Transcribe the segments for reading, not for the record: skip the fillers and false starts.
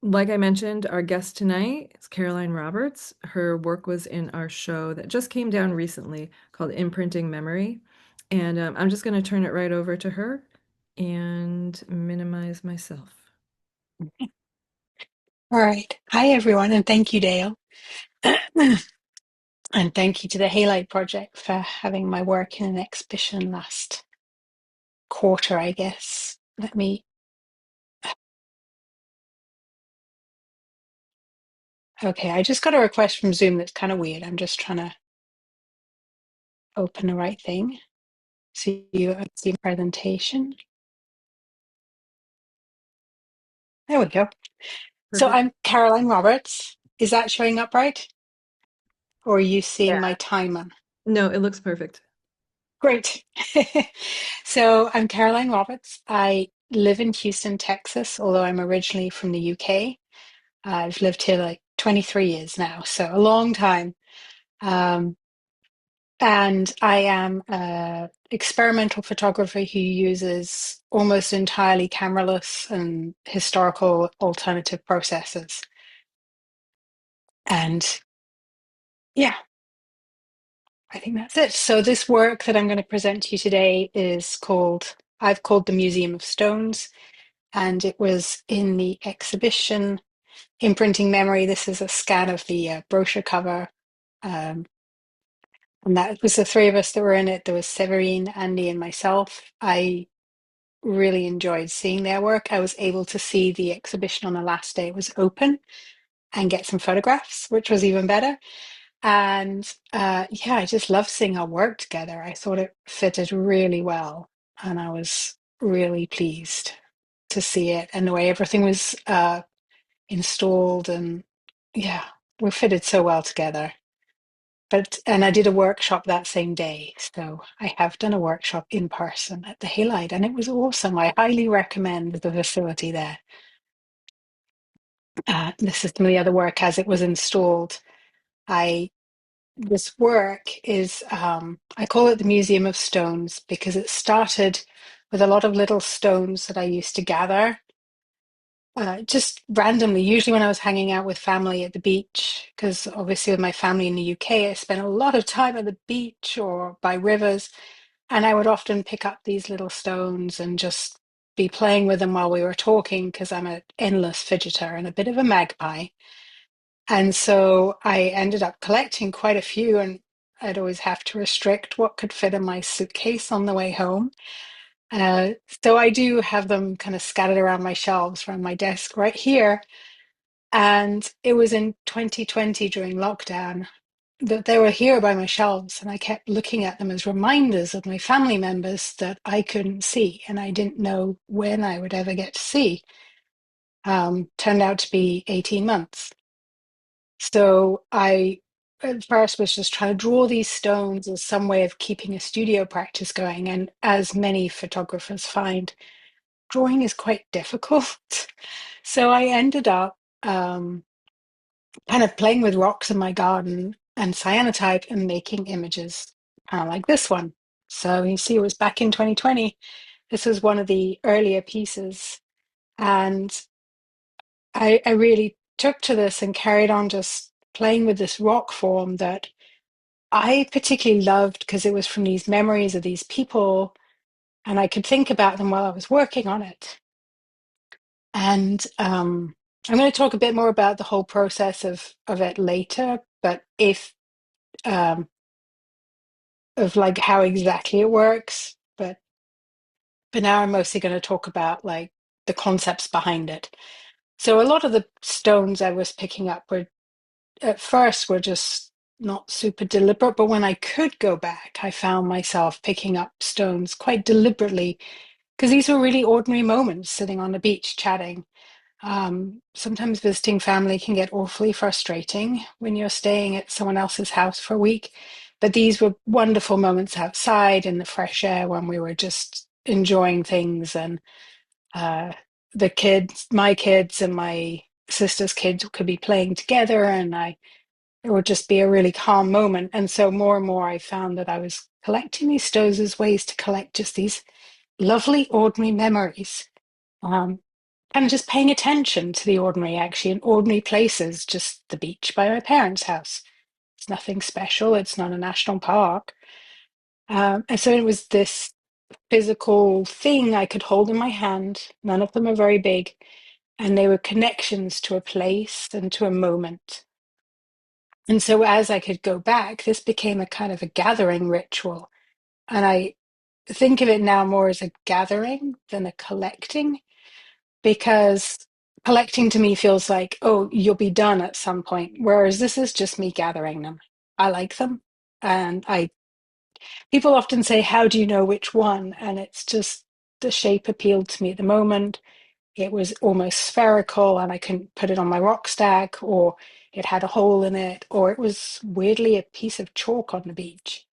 Like I mentioned, our guest tonight is Caroline Roberts. Her work was in our show that just came down recently called Imprinting Memory. And I'm just going to turn it right over to her and minimize myself. All right. Hi, everyone, and thank you, Dale. And thank you to the Halide Project for having my work in an exhibition last quarter, I guess. Okay, I just got a request from Zoom that's kind of weird. I'm just trying to open the right thing. See presentation. There we go. So Perfect. I'm Caroline Roberts. Is that showing up right? Or are you seeing my Yeah. timer? No, it looks perfect. Great. So I'm Caroline Roberts. I live in Houston, Texas, although I'm originally from the UK. I've lived here like 23 years now, so a long time. Um, and I am a experimental photographer who uses almost entirely cameraless and historical alternative processes. And yeah, I think that's it. So this work that I'm going to present to you today I've called the Museum of Stones, and it was in the exhibition Imprinting Memory. This is a scan of the brochure cover. Um, And that was the three of us that were in it. There was Severine, Andy, and myself. I really enjoyed seeing their work. I was able to see the exhibition on the last day it was open and get some photographs, which was even better. And yeah, I just loved seeing our work together. I thought it fitted really well. And I was really pleased to see it and the way everything was installed. And yeah, we fitted so well together. And I did a workshop that same day. So I have done a workshop in person at the Halide, and it was awesome. I highly recommend the facility there. This is some of the other work as it was installed. I This work is I call it the Museum of Stones because it started with a lot of little stones that I used to gather just randomly, usually when I was hanging out with family at the beach, because obviously with my family in the UK, I spent a lot of time at the beach or by rivers, and I would often pick up these little stones and just be playing with them while we were talking, because I'm an endless fidgeter and a bit of a magpie. And so I ended up collecting quite a few, and I'd always have to restrict what could fit in my suitcase on the way home. Uh, so I do have them kind of scattered around my shelves around my desk right here. And it was in 2020 during lockdown that they were here by my shelves, and I kept looking at them as reminders of my family members that I couldn't see and I didn't know when I would ever get to see. Turned out to be 18 months. So I at first was just trying to draw these stones as some way of keeping a studio practice going. And as many photographers find, drawing is quite difficult. So I ended up kind of playing with rocks in my garden and cyanotype and making images kind of like this one. So you see, it was back in 2020. This was one of the earlier pieces. And I really took to this and carried on just playing with this rock form that I particularly loved because it was from these memories of these people, and I could think about them while I was working on it. And I'm going to talk a bit more about the whole process of it later, but if um, of like how exactly it works. But now I'm mostly going to talk about like the concepts behind it. So a lot of the stones I was picking up were at first were just not super deliberate, but when I could go back, I found myself picking up stones quite deliberately because these were really ordinary moments sitting on the beach chatting. Sometimes visiting family can get awfully frustrating when you're staying at someone else's house for a week. But these were wonderful moments outside in the fresh air when we were just enjoying things. And uh, the kids, my kids and my sister's kids could be playing together, and it would just be a really calm moment. And so more and more, I found that I was collecting these stones as ways to collect just these lovely, ordinary memories. Um, kind of just paying attention to the ordinary, actually, in ordinary places, just the beach by my parents' house. It's nothing special, it's not a national park. And so it was this physical thing I could hold in my hand. None of them are very big, and they were connections to a place and to a moment. And so as I could go back, this became a kind of a gathering ritual. And I think of it now more as a gathering than a collecting, because collecting to me feels like, oh, you'll be done at some point. Whereas this is just me gathering them. I like them. And I people often say, how do you know which one? And it's just the shape appealed to me at the moment. It was almost spherical and I couldn't put it on my rock stack, or it had a hole in it, or it was weirdly a piece of chalk on the beach.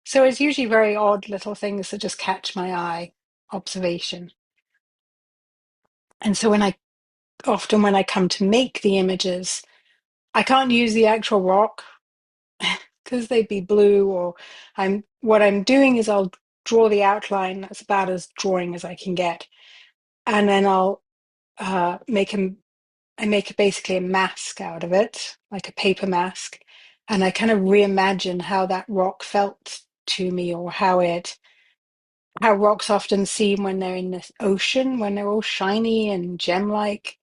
So it's usually very odd little things that just catch my eye, observation. And so when I come to make the images, I can't use the actual rock because they'd be blue, or what I'm doing is I'll draw the outline. That's about as drawing as I can get. And then I'll make them I make basically a mask out of it, like a paper mask, and I kind of reimagine how that rock felt to me, or how rocks often seem when they're in the ocean, when they're all shiny and gem-like.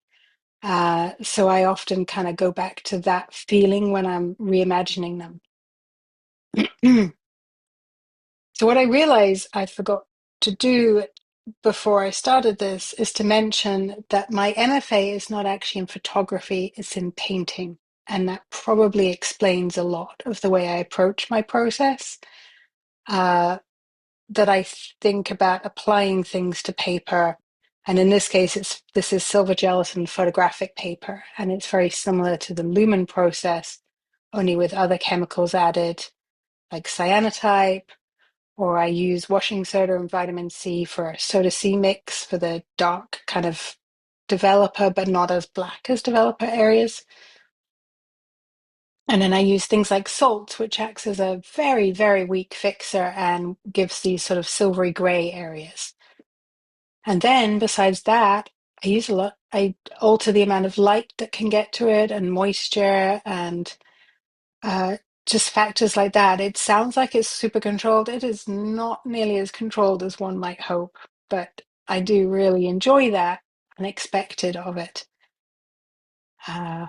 So I often kind of go back to that feeling when I'm reimagining them. So what I realized I forgot to do before I started this is to mention that my MFA is not actually in photography, it's in painting. And that probably explains a lot of the way I approach my process. Uh, that I think about applying things to paper. And in this case, this is silver gelatin photographic paper, and it's very similar to the lumen process, only with other chemicals added, like cyanotype, or I use washing soda and vitamin C for a soda C mix for the dark kind of developer, but not as black as developer areas. And then I use things like salt, which acts as a very, very weak fixer and gives these sort of silvery gray areas. And then besides that, I alter the amount of light that can get to it and moisture and uh, just factors like that. It sounds like it's super controlled. It is not nearly as controlled as one might hope, but I do really enjoy that and expected of it. Uh,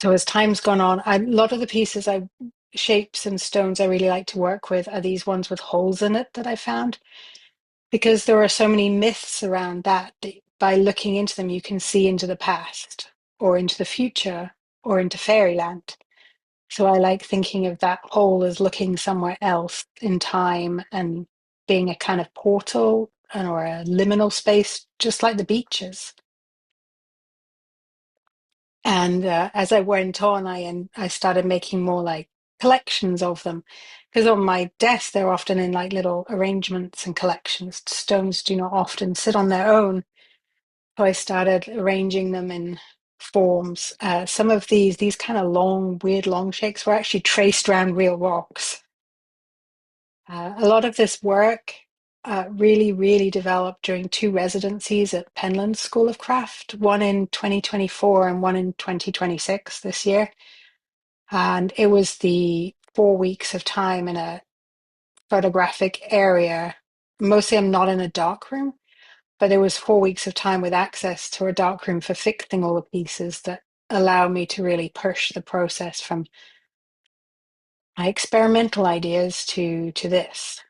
so as time's gone on, a lot of the shapes and stones I really like to work with are these ones with holes in it that I found, because there are so many myths around that by looking into them, you can see into the past or into the future or into fairyland. So I like thinking of that hole as looking somewhere else in time and being a kind of portal or a liminal space, just like the beaches. And as I went on, I started making more like collections of them, because on my desk they're often in like little arrangements and collections. Stones do not often sit on their own, so I started arranging them in forms. Some of these kind of long, weird long shapes were actually traced around real rocks. A lot of this work really, really developed during two residencies at Penland School of Craft, one in 2024 and one in 2026 this year. And it was the 4 weeks of time in a photographic area. Mostly I'm not in a dark room, but it was 4 weeks of time with access to a dark room for fixing all the pieces that allow me to really push the process from my experimental ideas to this.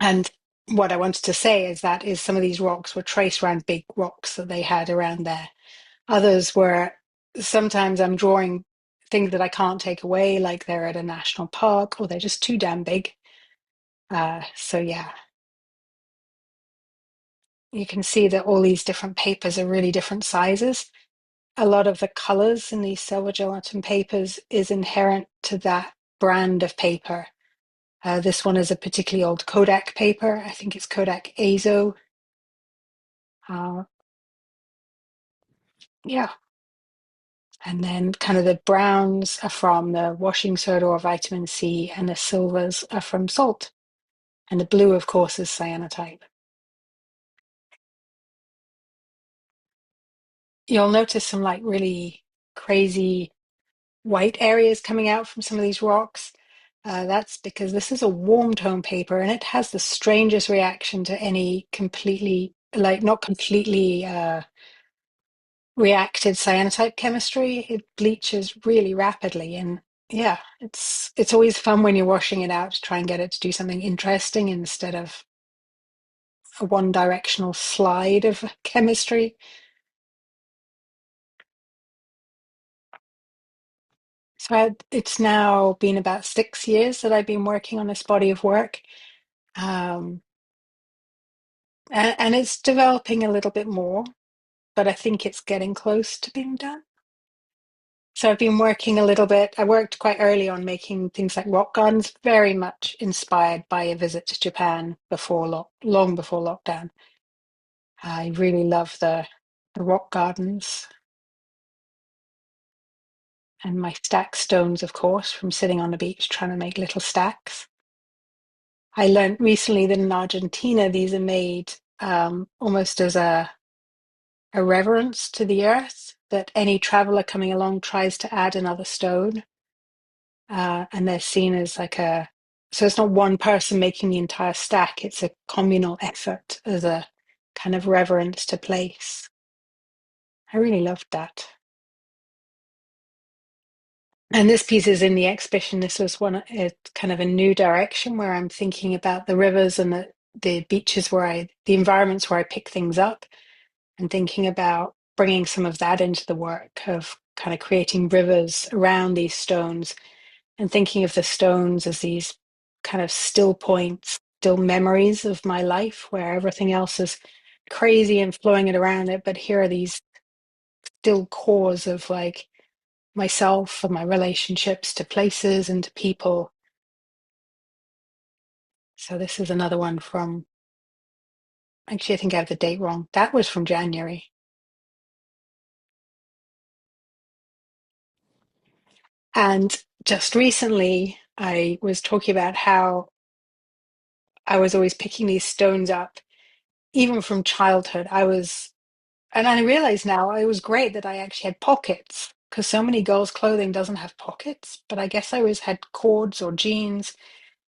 And what I wanted to say is some of these rocks were traced around big rocks that they had around there. Others were sometimes I'm drawing things that I can't take away, like they're at a national park or they're just too damn big. So yeah, you can see that all these different papers are really different sizes. A lot of the colors in these silver gelatin papers is inherent to that brand of paper. This one is a particularly old Kodak paper. I think it's Kodak Azo. Uh, yeah, and then kind of the browns are from the washing soda or vitamin C, and the silvers are from salt. And the blue, of course, is cyanotype. you'll notice some like really crazy white areas coming out from some of these rocks. That's because this is a warm tone paper and it has the strangest reaction to any completely, like not completely reacted cyanotype chemistry. It bleaches really rapidly. And yeah, it's always fun when you're washing it out to try and get it to do something interesting instead of a one directional slide of chemistry. It's now been about 6 years that I've been working on this body of work. Um, and it's developing a little bit more, but I think it's getting close to being done. So I've been working a little bit. I worked quite early on making things like rock gardens, very much inspired by a visit to Japan long before lockdown. I really love the rock gardens and my stack stones, of course, from sitting on the beach trying to make little stacks. I learned recently that in Argentina, these are made almost as a reverence to the earth, that any traveler coming along tries to add another stone. And they're seen as so it's not one person making the entire stack, it's a communal effort as a kind of reverence to place. I really loved that. And this piece is in the exhibition. This was kind of a new direction where I'm thinking about the rivers and the beaches the environments where I pick things up, and thinking about bringing some of that into the work of kind of creating rivers around these stones and thinking of the stones as these kind of still points, still memories of my life where everything else is crazy and flowing it around it. But here are these still cores of like myself and my relationships to places and to people. So this is another one from, actually, I think I have the date wrong. That was from January. And just recently, I was talking about how I was always picking these stones up, even from childhood. And I realize now it was great that I actually had pockets because so many girls' clothing doesn't have pockets. But I guess I always had cords or jeans,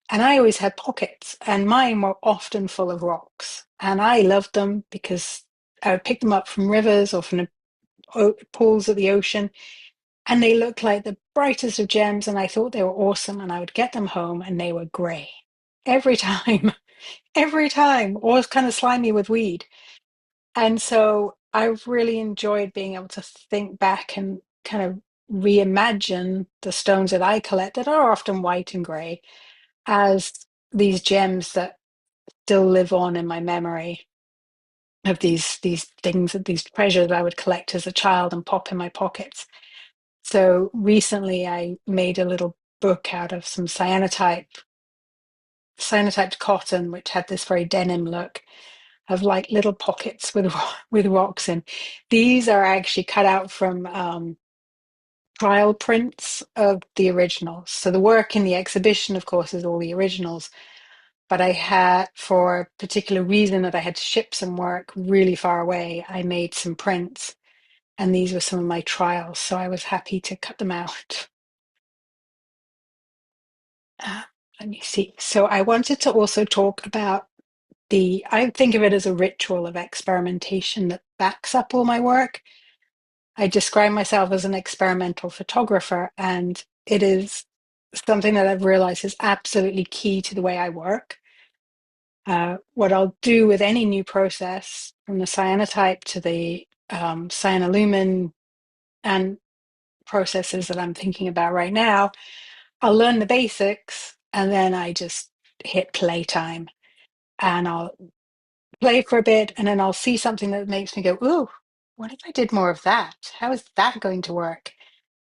and I always had pockets, and mine were often full of rocks. And I loved them because I would pick them up from rivers or from the pools of the ocean, and they looked like the brightest of gems. And I thought they were awesome. And I would get them home, and they were grey every time, every time, or kind of slimy with weed. And so I've really enjoyed being able to think back and kind of reimagine the stones that I collect that are often white and grey as these gems that still live on in my memory of these things, these treasures I would collect as a child and pop in my pockets. So recently I made a little book out of some cyanotyped cotton, which had this very denim look of like little pockets with with rocks in. These are actually cut out from trial prints of the originals. So the work in the exhibition, of course, is all the originals. But I had, for a particular reason that I had to ship some work really far away, I made some prints, and these were some of my trials. So I was happy to cut them out. Uh, Let me see. So I wanted to also talk about I think of it as a ritual of experimentation that backs up all my work. I describe myself as an experimental photographer, and it is something that I've realized is absolutely key to the way I work. What I'll do with any new process, from the cyanotype to the cyanolumin and processes that I'm thinking about right now, I'll learn the basics and then I just hit playtime, and I'll play for a bit, and then I'll see something that makes me go, "Ooh, what if I did more of that? How is that going to work?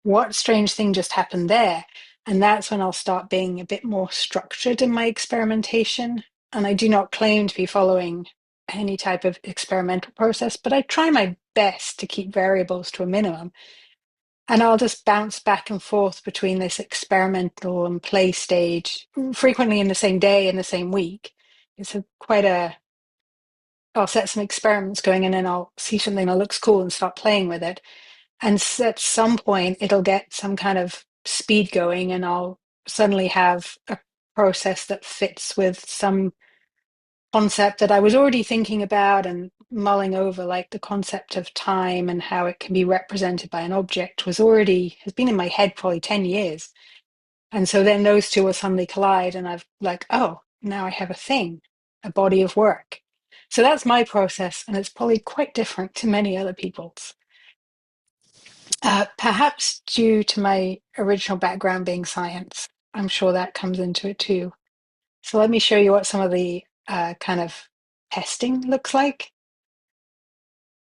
What strange thing just happened there?" And that's when I'll start being a bit more structured in my experimentation. And I do not claim to be following any type of experimental process, but I try my best to keep variables to a minimum. And I'll just bounce back and forth between this experimental and play stage, frequently in the same day, in the same week. It's quite a I'll set some experiments going and then I'll see something that looks cool and start playing with it. And at some point, it'll get some kind of speed going, and I'll suddenly have a process that fits with some concept that I was already thinking about and mulling over, like the concept of time and how it can be represented by an object has been in my head probably 10 years. And so then those two will suddenly collide, and I've like, oh, now I have a thing, a body of work. So that's my process, and it's probably quite different to many other people's. Perhaps due to my original background being science, I'm sure that comes into it too. So let me show you what some of the kind of testing looks like.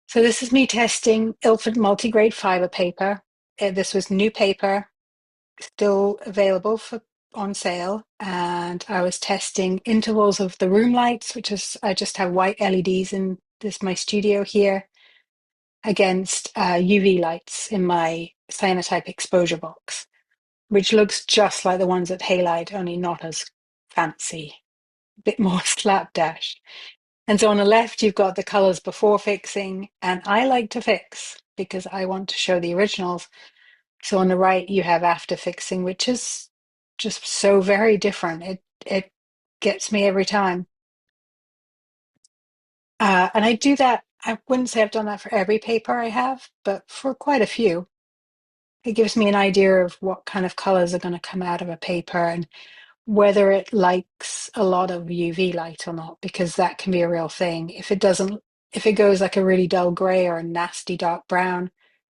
So this is me testing Ilford multigrade fiber paper. This was new paper, still available for on sale, and I was testing intervals of the room lights, which is I just have white LEDs in this my studio here, against UV lights in my cyanotype exposure box, which looks just like the ones at Halide, only not as fancy, a bit more slapdash. And so on the left, you've got the colors before fixing, and I like to fix because I want to show the originals. So on the right, you have after fixing, which is just so very different. It gets me every time. And I do that. I wouldn't say I've done that for every paper I have, but for quite a few. It gives me an idea of what kind of colors are going to come out of a paper and whether it likes a lot of UV light or not, because that can be a real thing. If it goes like a really dull gray or a nasty dark brown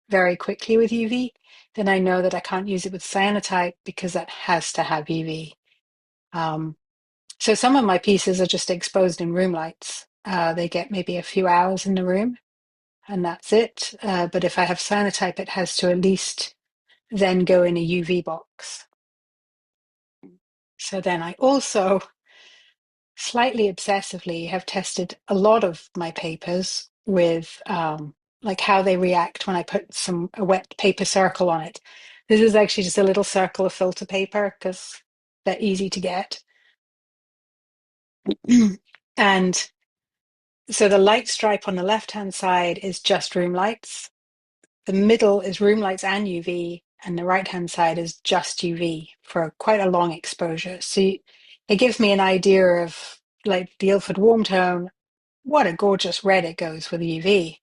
very quickly with UV, then I know that I can't use it with cyanotype because that has to have UV. Um, so some of my pieces are just exposed in room lights. They get maybe a few hours in the room and that's it. But if I have cyanotype, it has to at least then go in a UV box. So then I also slightly obsessively have tested a lot of my papers with like how they react when I put a wet paper circle on it. This is actually just a little circle of filter paper because they're easy to get. And so the light stripe on the left-hand side is just room lights. The middle is room lights and UV, and the right-hand side is just UV for quite a long exposure. It gives me an idea of like the Ilford warm tone. What a gorgeous red it goes with UV.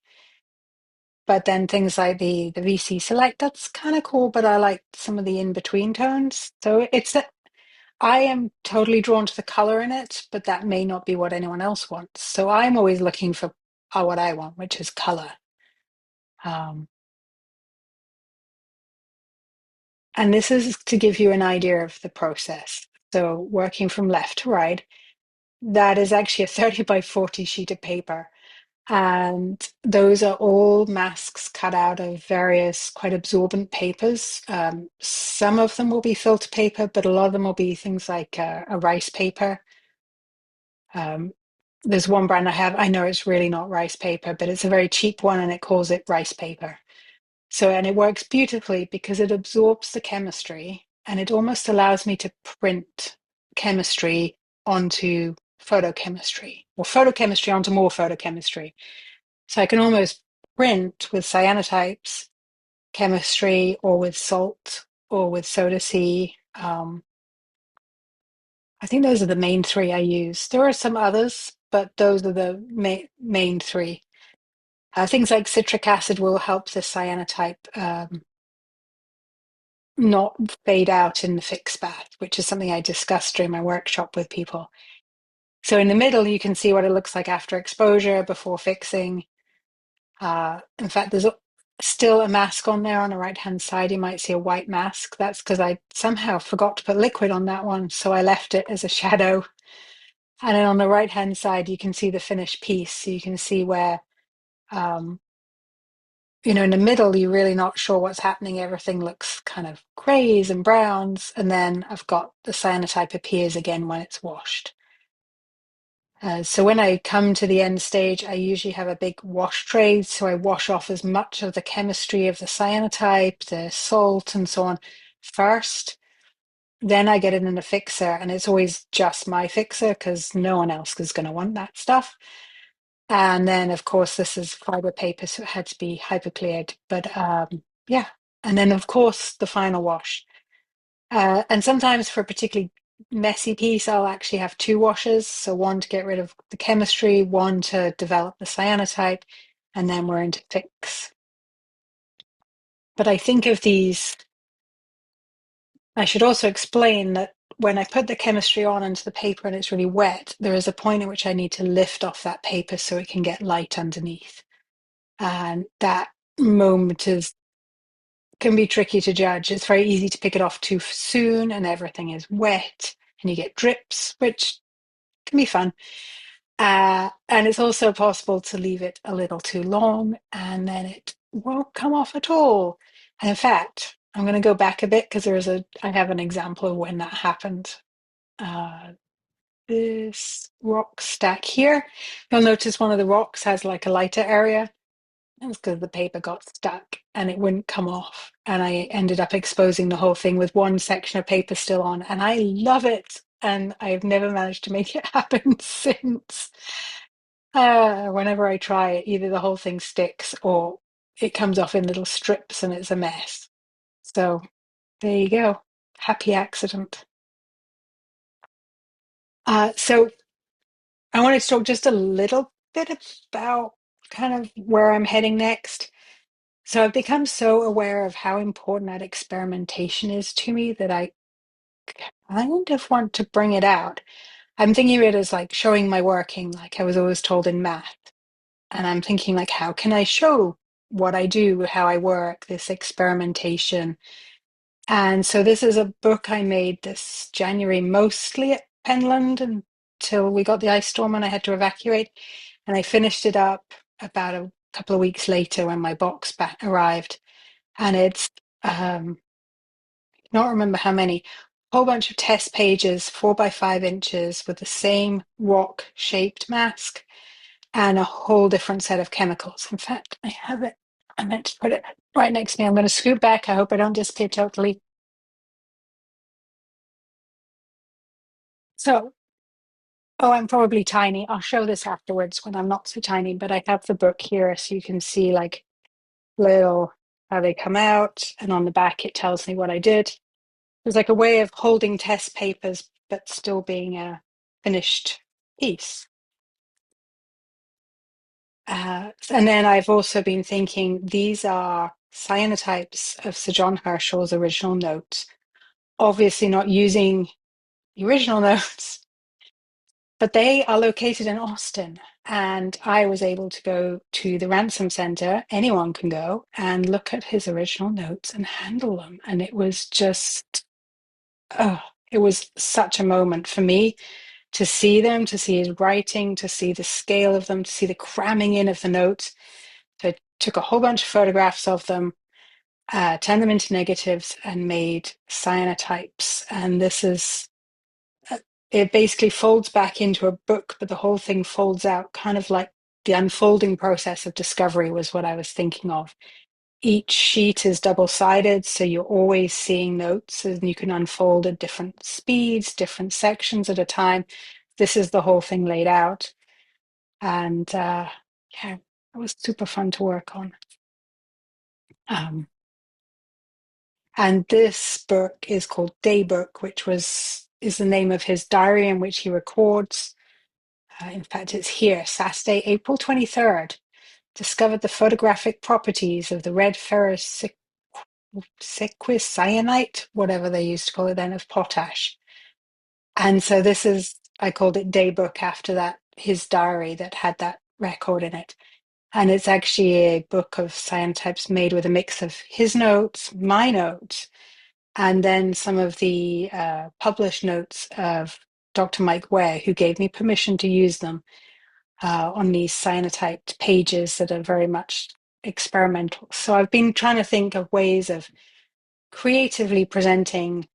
But then things like the VC Select, that's kind of cool, but I like some of the in-between tones. So it's that I am totally drawn to the color in it, but that may not be what anyone else wants. So I'm always looking for what I want, which is color. Um, and this is to give you an idea of the process. So working from left to right, that is actually a 30 by 40 sheet of paper. And those are all masks cut out of various quite absorbent papers. Some of them will be filter paper, but a lot of them will be things like a rice paper. Um, there's one brand I know it's really not rice paper, but it's a very cheap one and it calls it rice paper. So, and it works beautifully because it absorbs the chemistry and it almost allows me to print chemistry onto photochemistry or photochemistry onto more photochemistry. So I can almost print with cyanotypes chemistry or with salt or with soda C. I think those are the main three I use. There are some others, but those are the main three. Things like citric acid will help the cyanotype not fade out in the fix bath, which is something I discussed during my workshop with people. So in the middle, you can see what it looks like after exposure, before fixing. In fact, there's still a mask on there on the right-hand side. You might see a white mask. That's because I somehow forgot to put liquid on that one, so I left it as a shadow. And then on the right-hand side, you can see the finished piece. So you can see where, um, in the middle, you're really not sure what's happening. Everything looks kind of grays and browns. And then I've got the cyanotype appears again when it's washed. So when I come to the end stage, I usually have a big wash tray. So I wash off as much of the chemistry of the cyanotype, the salt, and so on first. Then I get it in a fixer, and it's always just my fixer because no one else is going to want that stuff. And then, of course, this is fiber paper, so it had to be hypercleared. But yeah, and then, of course, the final wash. And sometimes for a particularly messy piece, I'll actually have two washes. So one to get rid of the chemistry, one to develop the cyanotype, and then we're into fix. But I think of these, I should also explain that when I put the chemistry on into the paper and it's really wet, there is a point at which I need to lift off that paper so it can get light underneath. And that moment is can be tricky to judge. It's very easy to pick it off too soon and everything is wet and you get drips, which can be fun. And it's also possible to leave it a little too long and then it won't come off at all. And in fact, I'm going to go back a bit because I have an example of when that happened. Uh, this rock stack here, you'll notice one of the rocks has like a lighter area. It was because the paper got stuck and it wouldn't come off. And I ended up exposing the whole thing with one section of paper still on. And I love it. And I've never managed to make it happen since. Whenever I try it, either the whole thing sticks or it comes off in little strips and it's a mess. So there you go. Happy accident. So I wanted to talk just a little bit about kind of where I'm heading next. So I've become so aware of how important that experimentation is to me that I kind of want to bring it out. I'm thinking of it as like showing my working, like I was always told in math. And I'm thinking like, how can I show what I do, how I work, this experimentation? And so this is a book I made this January, mostly at Penland until we got the ice storm and I had to evacuate. And I finished it up about a couple of weeks later when my box back arrived. And it's I don't remember how many, a whole bunch of test pages, 4 by 5 inches, with the same rock shaped mask and a whole different set of chemicals. In fact, I have it. I meant to put it right next to me. I'm going to scoot back. I hope I don't disappear totally. So, oh, I'm probably tiny. I'll show this afterwards when I'm not so tiny, but I have the book here so you can see like little how they come out. And on the back, it tells me what I did. There's like a way of holding test papers, but still being a finished piece. And then I've also been thinking these are cyanotypes of Sir John Herschel's original notes, obviously not using the original notes, but they are located in Austin. And I was able to go to the Ransom Center, anyone can go, and look at his original notes and handle them. And it was just, oh, it was such a moment for me to see them, to see his writing, to see the scale of them, to see the cramming in of the notes. So I took a whole bunch of photographs of them, turned them into negatives, and made cyanotypes. And this is, it basically folds back into a book, but the whole thing folds out, kind of like the unfolding process of discovery was what I was thinking of. Each sheet is double-sided, so you're always seeing notes and you can unfold at different speeds, different sections at a time. This is the whole thing laid out. And yeah, it was super fun to work on. Um, and this book is called Daybook, which is the name of his diary in which he records. In fact, it's here, Saturday, April 23rd. Discovered the photographic properties of the red ferrous sequicyanite, whatever they used to call it then, of potash. And so this is, I called it Daybook after that, his diary that had that record in it. And it's actually a book of cyanotypes made with a mix of his notes, my notes, and then some of the published notes of Dr. Mike Ware, who gave me permission to use them on these cyanotyped pages that are very much experimental. So I've been trying to think of ways of creatively presenting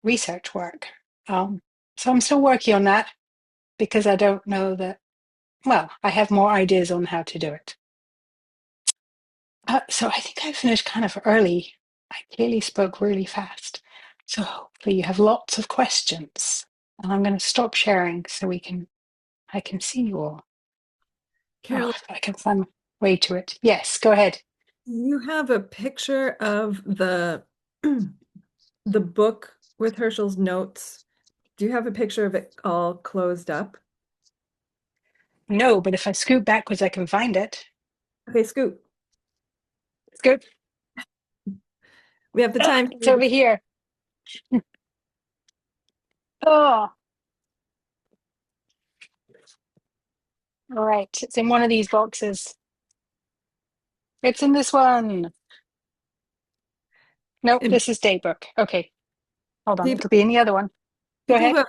research work. So I'm still working on that because I don't know that, well, I have more ideas on how to do it. So I think I finished kind of early. I clearly spoke really fast. So hopefully you have lots of questions. And I'm going to stop sharing so I can see you all. Oh, Carolyn, I can find my way to it. Yes, go ahead. you have a picture of the the book with Herschel's notes. Do you have a picture of it all closed up? No, but if I scoot backwards, I can find it. Okay, Scoop. It's good. We have the Ah, time. it's over here. Oh, all right. It's in one of these boxes. It's in this one. Nope, And this is Daybook. Okay, hold on. people, It'll be in the other one. Go people ahead.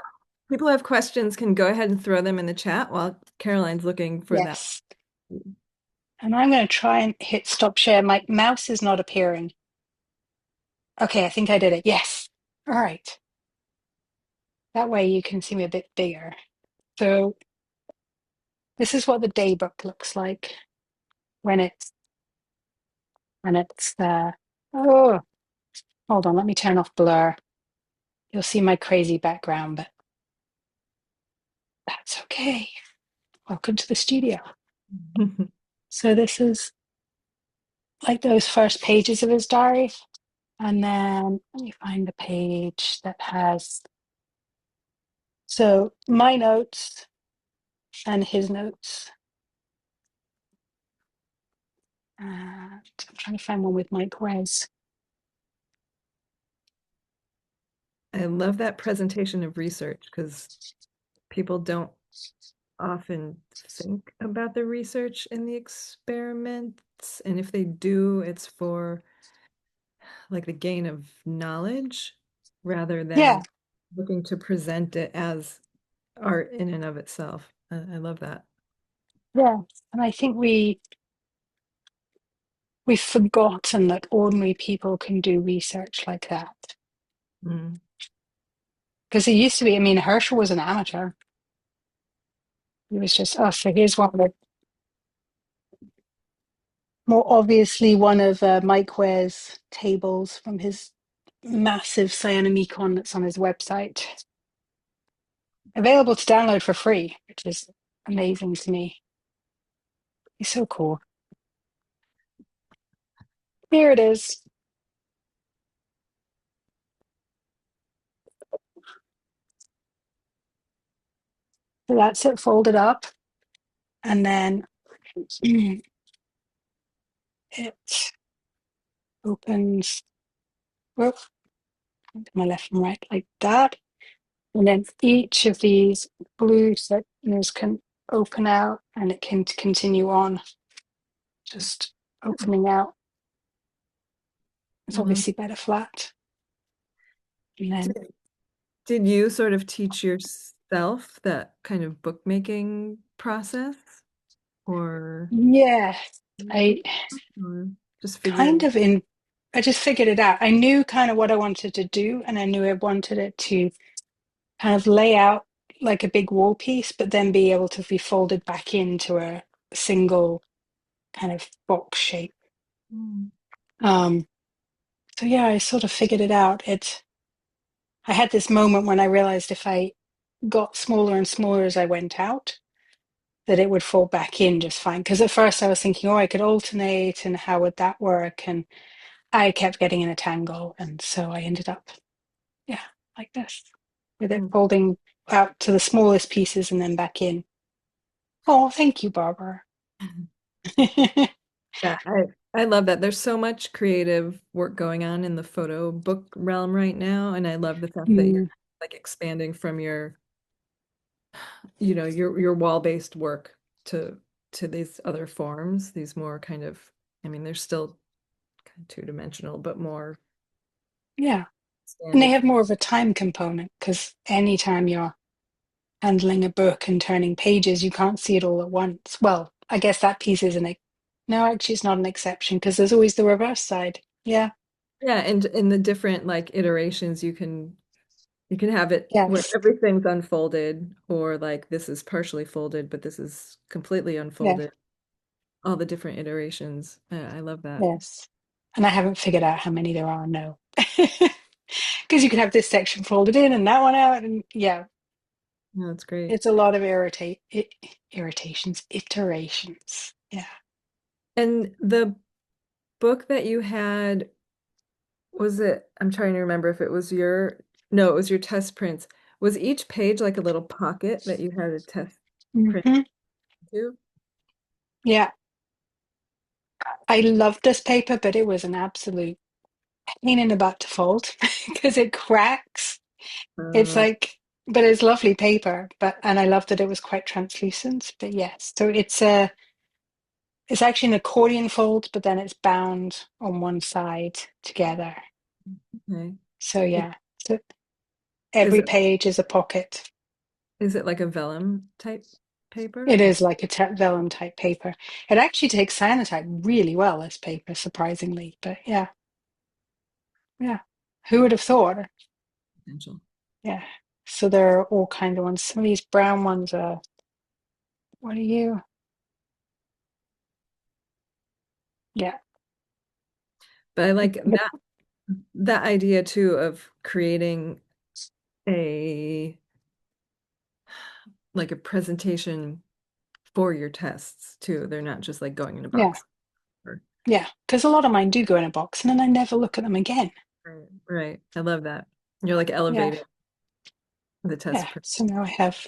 who have questions can go ahead and throw them in the chat while Caroline's looking for that. Yes. And I'm going to try and hit stop share. My mouse is not appearing. Okay, I think I did it. Yes. All right. That way you can see me a bit bigger. So this is what the Daybook looks like when it's oh, hold on, let me turn off blur. You'll see my crazy background, but that's okay. Welcome to the studio. So this is like those first pages of his diary. And then let me find the page that has so my notes and his notes. And I'm trying to find one with Mike Wes. I love that presentation of research because people don't often think about the research in the experiments. And if they do, it's for like the gain of knowledge rather Yeah, than looking to present it as art in and of itself. I love that. yeah. And I think we've forgotten that ordinary people can do research like that. Mm. Because it used to be, I mean, Herschel was an amateur. He was just, oh, so here's one with more obviously one of Mike Ware's tables from his massive Cyanomicon that's on his website. Available to download for free, which is amazing to me. He's so cool. Here it is. So that's it folded up. And then it opens, whoop, my left and right like that. And then each of these blue sections can open out and it can continue on, just opening out. It's I love. obviously better flat. And then, Did, did you sort of teach yourself that kind of bookmaking process, or, yeah, I or just kind figured? of in, I just figured it out. I knew kind of what I wanted to do, and I knew I wanted it to kind of lay out like a big wall piece, but then be able to be folded back into a single kind of box shape. Mm. Um, so yeah, I sort of figured it out. I had this moment when I realized if I got smaller and smaller as I went out, that it would fall back in just fine. Because at first I was thinking, oh, I could alternate and how would that work? And I kept getting in a tangle. And so I ended up, yeah, like this, with it Mm. folding out to the smallest pieces and then back in. Oh, thank you, Barbara. Yeah, I love that. There's so much creative work going on in the photo book realm right now, and I love the fact that you're Mm, like expanding from your, your wall-based work to these other forms, these more kind of, I mean, they're still kind of two-dimensional, but more yeah. And they expanded. have more of a time component because anytime you're handling a book and turning pages, you can't see it all at once. Well, I guess that piece is no, actually, it's not an exception because there's always the reverse side. Yeah. Yeah, and in the different like iterations, you can have it where Yes. everything's unfolded, or like this is partially folded, but this is completely Yeah. unfolded. All the different iterations. I love that. Yes. And I haven't figured out how many there are. No. Because you can have this section folded in and that one out, and yeah. Yeah, that's great. It's a lot of irritations, iterations. Yeah. And the book that you had, was it, I'm trying to remember if it was your, no, it was your test prints. Was each page like a little pocket that you had a test print Hmm. to? Yeah. I love this paper, but it was an absolute pain in the butt to fold because it cracks. It's Uh, like, but it's lovely paper, but and I love that it was quite translucent. But yes, so it's actually an accordion fold, but then it's bound on one side together. okay. So It, yeah, so is every it page is a pocket. is it like a vellum type It paper or is like a vellum type paper. It actually takes cyanotype really well, this paper, surprisingly. But yeah, yeah. Who would have thought? potential? Yeah. So there are all kinds of ones. Some of these brown ones are, what are you? Yeah. But I like The, that idea too of creating a like a presentation for your tests too. They're not just like going in a yeah. box. Or, Yeah. Because a lot of mine do go in a box and then I never look at them again. right, right. I love that. You're like Yeah. elevating the Yeah. test print. So now I have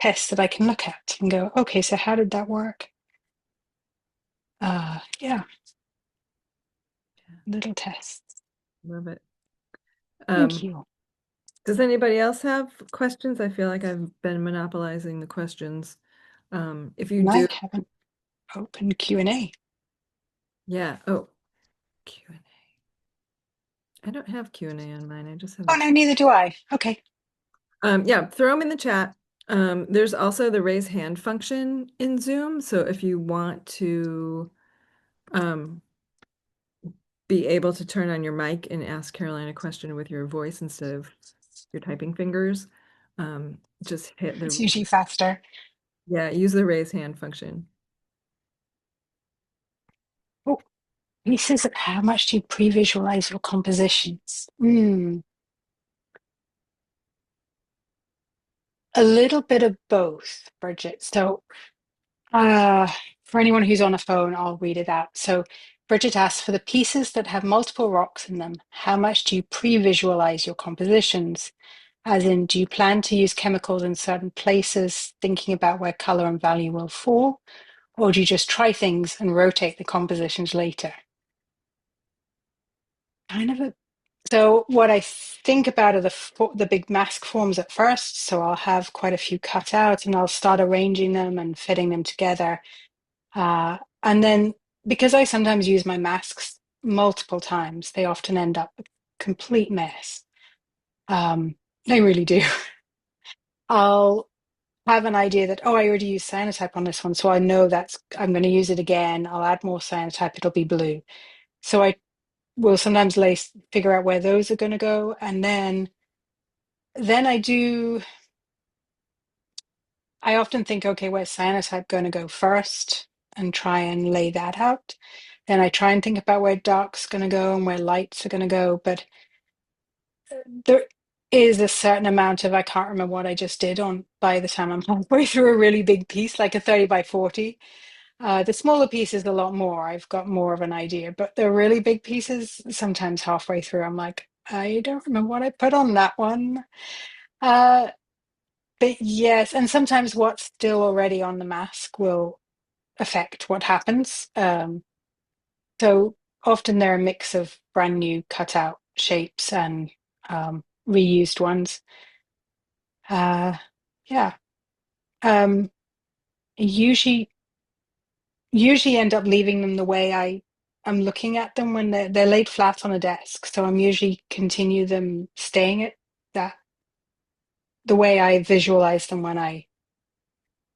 tests that I can look at and go, okay, so how did that work? Yeah, little tests. Love it. Thank Um, you. does anybody else have questions? I feel like I've been monopolizing the questions. If you And I do, have an open Q&A. yeah. Oh, Q&A. I don't have Q&A on mine. I just have Oh, the no, chat. neither do I. Okay. Yeah, throw them in the chat. There's also the raise hand function in Zoom. So if you want to um, be able to turn on your mic and ask Caroline a question with your voice instead of your typing fingers, just hit It's the, usually faster. yeah, use the raise hand function. Oh, he says, how much do you pre-visualize your compositions? A little bit of both, Bridget. So Uh, for anyone who's on a phone, I'll read it out. So, Bridget asks, for the pieces that have multiple rocks in them, how much do you pre-visualize your compositions? As in, do you plan to use chemicals in certain places, thinking about where color and value will fall? Or do you just try things and rotate the compositions later? Kind of a So what I think about are the big mask forms at first. So I'll have quite a few cut out and I'll start arranging them and fitting them together. And then because I sometimes use my masks multiple times, they often end up a complete mess. They really do. I'll have an idea that, oh, I already used cyanotype on this one, so I know I'm going to use it again. I'll add more cyanotype, it'll be blue. So I will sometimes figure out where those are going to go. And then I often think, okay, where's cyanotype going to go first and try and lay that out. Then I try and think about where dark's going to go and where lights are going to go. But there is a certain amount of, I can't remember what I just did on by the time I'm halfway through a really big piece, like a 30 by 40. The smaller pieces, a lot more. I've got more of an idea, but the really big pieces, sometimes halfway through, I'm like, I don't remember what I put on that one. Uh, but yes, and sometimes what's still already on the mask will affect what happens. So often they're a mix of brand new cutout shapes and reused ones. Uh, yeah, um, usually usually end up leaving them the way I'm looking at them when they're laid flat on a desk. So I'm usually continue them staying at that the way I visualize them when I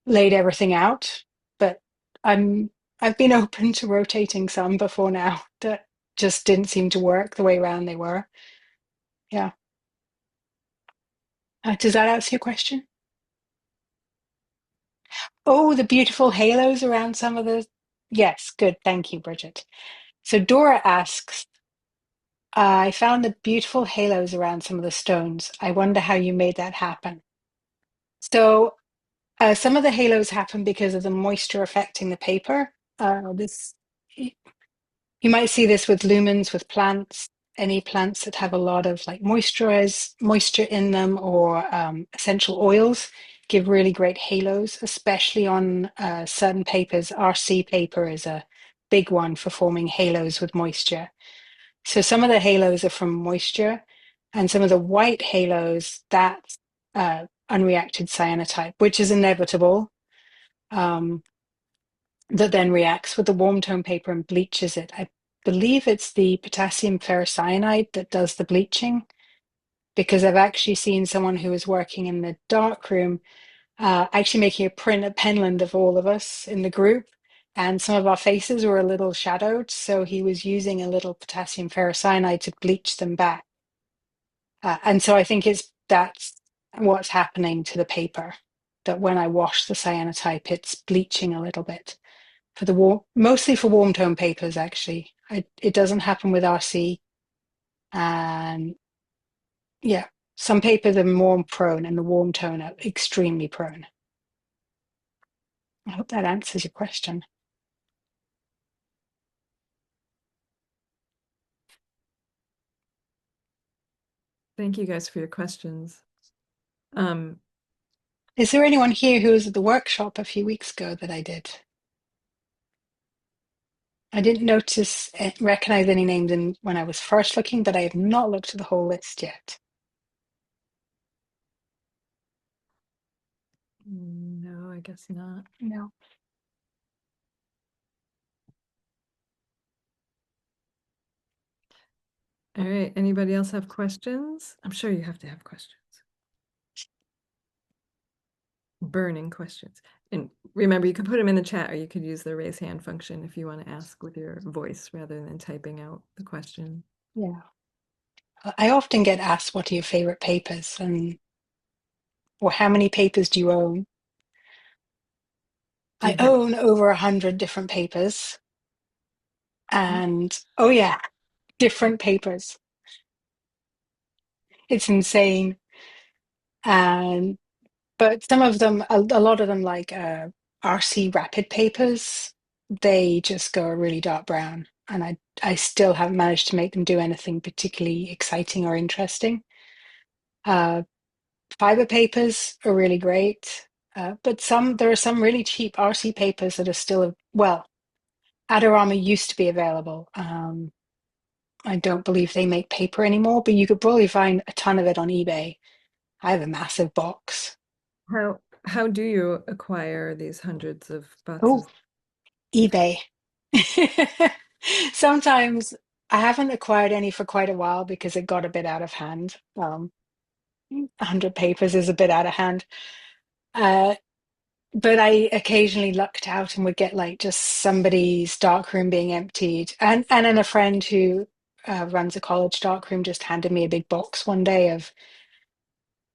laid everything out. But I'm I've been open to rotating some before now that just didn't seem to work the way around they were. Yeah. Does that answer your question? Oh, the beautiful halos around some of the. Yes, good. Thank you, Bridget. So Dora asks, I found the beautiful halos around some of the stones. I wonder how you made that happen. So some of the halos happen because of the moisture affecting the paper. This You might see this with lumens, with plants, any plants that have a lot of like moisture in them, or essential oils give really great halos, especially on certain papers. RC paper is a big one for forming halos with moisture. So some of the halos are from moisture, and some of the white halos, that's unreacted cyanotype, which is inevitable. Um, that then reacts with the warm tone paper and bleaches it. I believe it's the potassium ferrocyanide that does the bleaching, because I've actually seen someone who was working in the dark room actually making a print at Penland of all of us in the group. And some of our faces were a little shadowed. So he was using a little potassium ferrocyanide to bleach them back. And so I think that's what's happening to the paper, that when I wash the cyanotype, it's bleaching a little bit for the warm, mostly for warm tone papers. Actually, it doesn't happen with RC, and yeah, some papers are more prone, and the warm tone are extremely prone. I hope that answers your question. Thank you guys for your questions. Um, Is there anyone here who was at the workshop a few weeks ago that I did? I didn't recognize any names when I was first looking, but I have not looked at the whole list yet. no, I guess not. No. All right. Anybody else have questions? I'm sure you have to have questions. Burning questions. And remember, you can put them in the chat, or you could use the raise hand function if you want to ask with your voice rather than typing out the question. Yeah. I often get asked, what are your favorite papers? Or how many papers do you own? Do I you have own over 100 different papers. oh, And oh, yeah, different papers. It's insane. And but some of them, a lot of them, like RC Rapid papers, they just go a really dark brown. And I still haven't managed to make them do anything particularly exciting or interesting. Uh, Fiber papers are really great. But there are some really cheap RC papers that are still, well, Adorama used to be available. I don't believe they make paper anymore, but you could probably find a ton of it on eBay. I have a massive box. how do you acquire these hundreds of Oh, boxes? eBay. Sometimes I haven't acquired any for quite a while because it got a bit out of hand. 100 papers is a bit out of hand. Uh, but I occasionally lucked out and would get like just somebody's darkroom being emptied. And then a friend who runs a college darkroom just handed me a big box one day of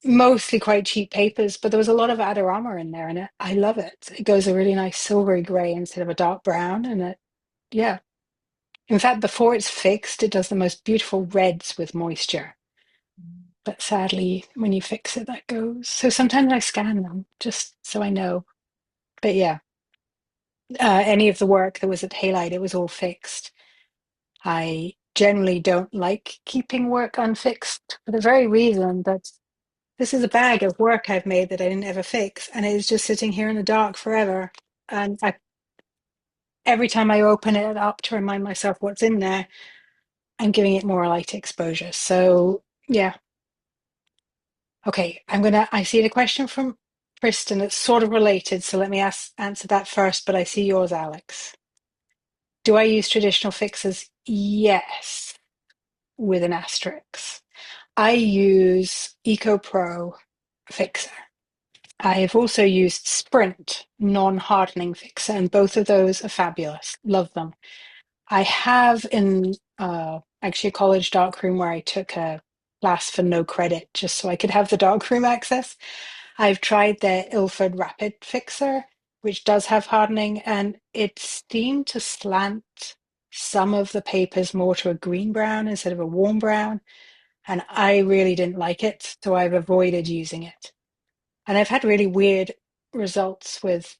mostly quite cheap papers, but there was a lot of Adorama in there, and I love it. It goes a really nice silvery gray instead of a dark brown, and yeah. In fact, before it's fixed, it does the most beautiful reds with moisture. But sadly, when you fix it, that goes. So sometimes I scan them just so I know. But yeah, any of the work that was at Halide, it was all fixed. I generally don't like keeping work unfixed for the very reason that this is a bag of work I've made that I didn't ever fix, and it is just sitting here in the dark forever. And every time I open it up to remind myself what's in there, I'm giving it more light exposure. So yeah. Okay, I see the question from Kristen that's sort of related, so let me answer that first, but I see yours, Alex. Do I use traditional fixers? Yes, with an asterisk. I use EcoPro fixer. I have also used Sprint non-hardening fixer, and both of those are fabulous. Love them. I have in actually a college darkroom where I took a class for no credit just so I could have the darkroom access. I've tried their Ilford Rapid Fixer, which does have hardening, and it seemed to slant some of the papers more to a green brown instead of a warm brown. And I really didn't like it, so I've avoided using it. And I've had really weird results with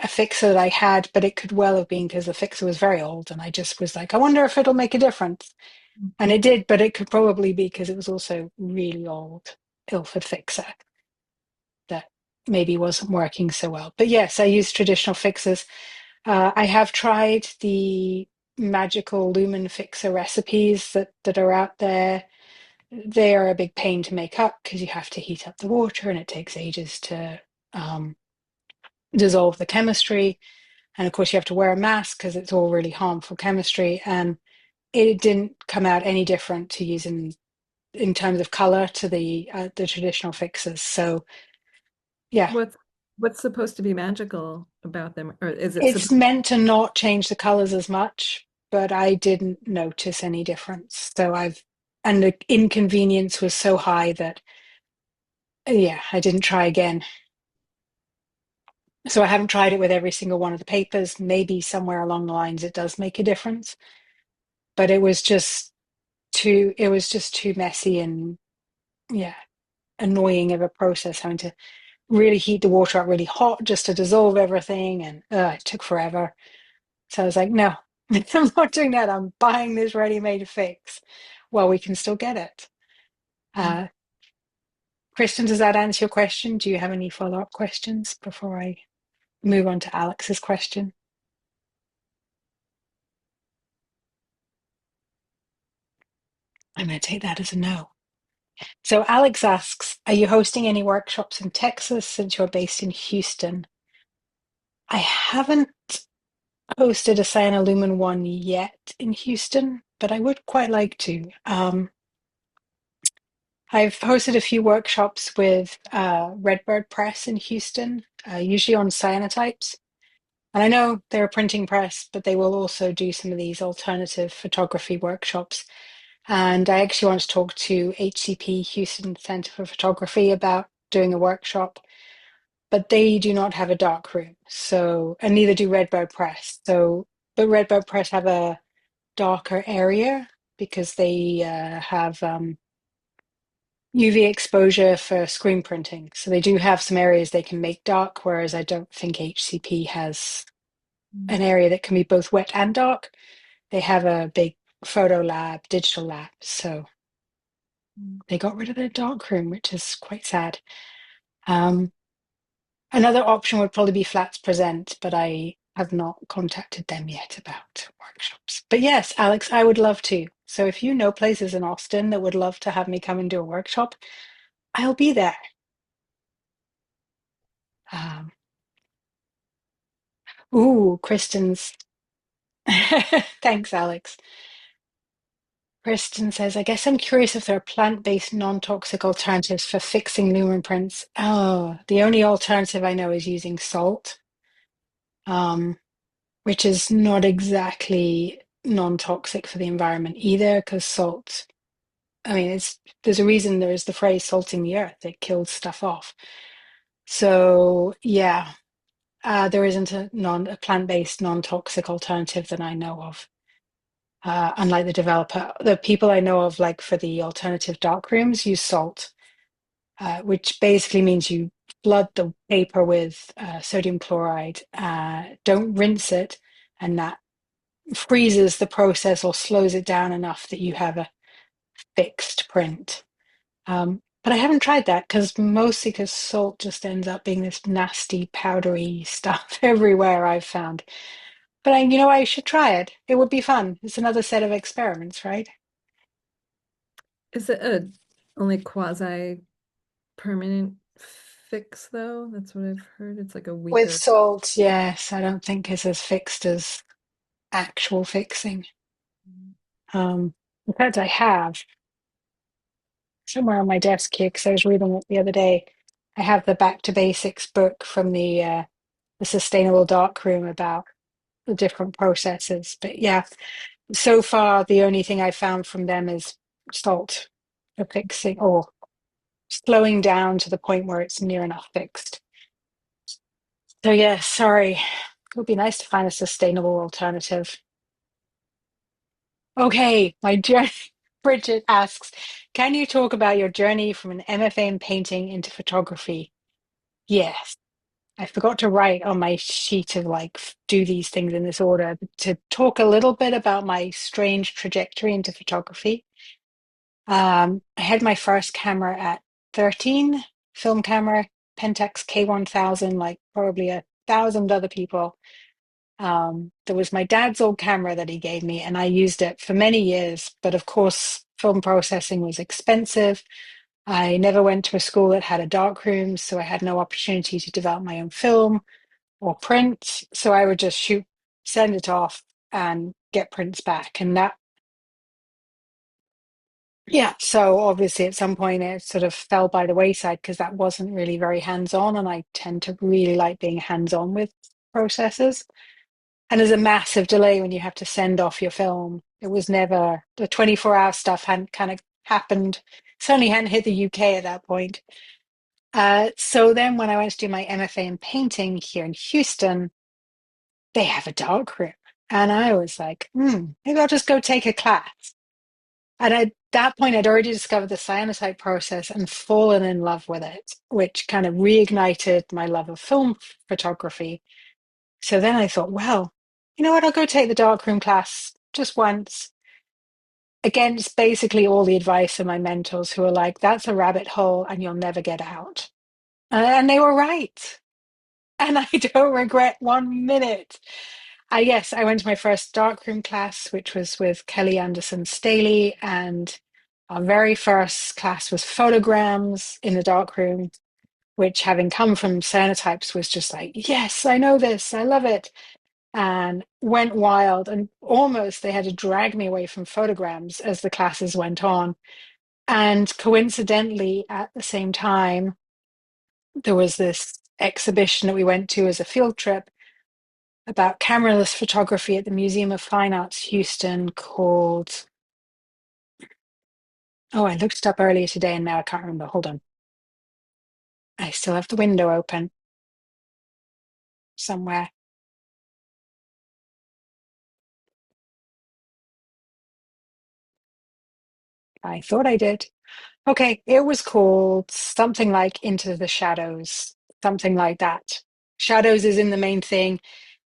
a fixer that I had, but it could well have been because the fixer was very old. And I just was like, I wonder if it'll make a difference. And it did, but it could probably be because it was also really old Ilford fixer that maybe wasn't working so well. But yes, I use traditional fixers. I have tried the magical lumen fixer recipes that are out there. They are a big pain to make up because you have to heat up the water and it takes ages to um, dissolve the chemistry. And of course, you have to wear a mask because it's all really harmful chemistry. And it didn't come out any different to using in terms of color to the traditional fixes. So yeah, What's what's supposed to be magical about them, or is it it's supposed? meant to not change the colors as much, but I didn't notice any difference. And the inconvenience was so high that, yeah, I didn't try again. So I haven't tried it with every single one of the papers. Maybe somewhere along the lines it does make a difference, but it was just too messy and yeah, annoying of a process having to really heat the water up really hot just to dissolve everything. And it took forever. So I was like, no, I'm not doing that. I'm buying this ready-made fix. Well, we can still get it. Uh, Kristen, does that answer your question? Do you have any follow-up questions before I move on to Alex's question? I'm going to take that as a no. So Alex asks, are you hosting any workshops in Texas since you're based in Houston? I haven't hosted a Cyan Lumen one yet in Houston, but I would quite like to. I've hosted a few workshops with Redbird Press in Houston, usually on cyanotypes. And I know they're a printing press, but they will also do some of these alternative photography workshops. And I actually want to talk to HCP, Houston Center for Photography, about doing a workshop, but they do not have a dark room. So, and neither do Redbird Press. So, but Redbird Press have a darker area because they have UV exposure for screen printing. So they do have some areas they can make dark, whereas I don't think HCP has an area that can be both wet and dark. They have a big photo lab, digital lab. So they got rid of their dark room, which is quite sad. Um, Another option would probably be Flats Present, but I have not contacted them yet about workshops. But yes, Alex, I would love to. So if you know places in Austin that would love to have me come and do a workshop, I'll be there. Um, Kristen's. Thanks, Alex. Kristen says, I guess I'm curious if there are plant-based non-toxic alternatives for fixing lumen prints. Oh, the only alternative I know is using salt, um, which is not exactly non-toxic for the environment either, because salt, I mean, there's a reason there is the phrase salting the earth. It kills stuff off. So yeah, there isn't a plant-based non-toxic alternative that I know of. Unlike the developer, the people I know of, like for the alternative dark rooms, use salt, which basically means you flood the paper with sodium chloride, don't rinse it, and that freezes the process or slows it down enough that you have a fixed print. But I haven't tried that mostly because salt just ends up being this nasty, powdery stuff everywhere I've found. But I should try it. It would be fun. It's another set of experiments, right? Is it a only quasi permanent fix though? That's what I've heard. It's like a With weaker. salt, yes, I don't think it's as fixed as actual fixing. In fact, I have somewhere on my desk here because I was reading it the other day. I have the Back to Basics book from the Sustainable Darkroom about the different processes. But yeah, so far the only thing I found from them is salt for fixing or slowing down to the point where it's near enough fixed. So yeah, sorry. It would be nice to find a sustainable alternative. Okay, my journey. Bridget asks, can you talk about your journey from an MFA in painting into photography? Yes. I forgot to write on my sheet of like do these things in this order to talk a little bit about my strange trajectory into photography. I had my first camera at 13, film camera, Pentax K1000, like probably 1,000 other people. There was my dad's old camera that he gave me, and I used it for many years. But of course, film processing was expensive. I never went to a school that had a dark room, so I had no opportunity to develop my own film or print. So I would just shoot, send it off, and get prints back. And that, yeah. So obviously, at some point, it sort of fell by the wayside because that wasn't really very hands on. And I tend to really like being hands on with processes. And there's a massive delay when you have to send off your film. It was never the 24-hour stuff hadn't kind of happened. Certainly hadn't hit the UK at that point. So then when I went to do my MFA in painting here in Houston, they have a dark room. And I was like, maybe I'll just go take a class. And at that point, I'd already discovered the cyanotype process and fallen in love with it, which kind of reignited my love of film photography. So then I thought, well, you know what? I'll go take the darkroom class just once against basically all the advice of my mentors who are like, that's a rabbit hole and you'll never get out. And they were right. And I don't regret 1 minute. Yes, I went to my first darkroom class, which was with Kelly Anderson Staley, and our very first class was photograms in the darkroom, which, having come from cyanotypes, was just like, yes, I know this, I love it, and went wild. And almost they had to drag me away from photograms as the classes went on. And coincidentally, at the same time, there was this exhibition that we went to as a field trip about cameraless photography at the Museum of Fine Arts Houston called, oh, I looked it up earlier today and now I can't remember. Hold on. I still have the window open somewhere. I thought I did. Okay, it was called something like Into the Shadows, something like that. Shadows is in the main thing.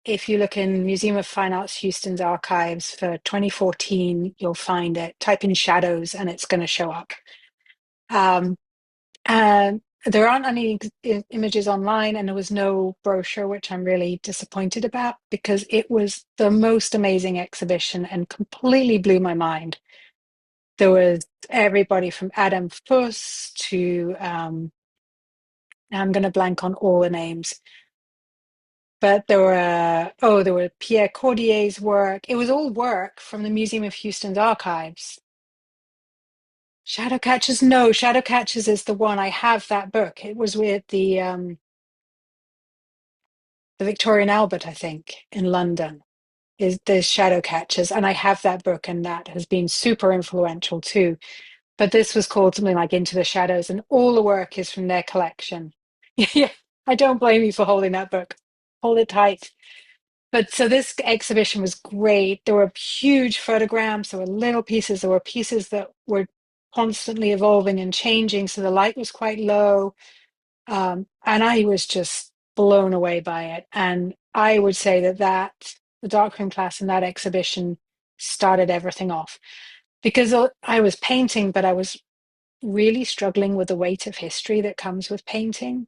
If you look in Museum of Fine Arts Houston's archives for 2014, you'll find it. Type in shadows and it's going to show up. Um, And there aren't any images online, and there was no brochure, which I'm really disappointed about because it was the most amazing exhibition and completely blew my mind. There was everybody from Adam Fuss to, I'm going to blank on all the names, but there were Pierre Cordier's work. It was all work from the Museum of Houston's archives. Shadow Catchers, no, Shadow Catchers is the one. I have that book. It was with the Victoria and Albert, I think, in London, is there's Shadow Catchers, and I have that book, and that has been super influential too. But this was called something like Into the Shadows, and all the work is from their collection. Yeah, I don't blame you for holding that book. Hold it tight. But so this exhibition was great. There were huge photographs, there were little pieces, there were pieces that were constantly evolving and changing. So the light was quite low. And I was just blown away by it. And I would say that the darkroom class and that exhibition started everything off because I was painting, but I was really struggling with the weight of history that comes with painting.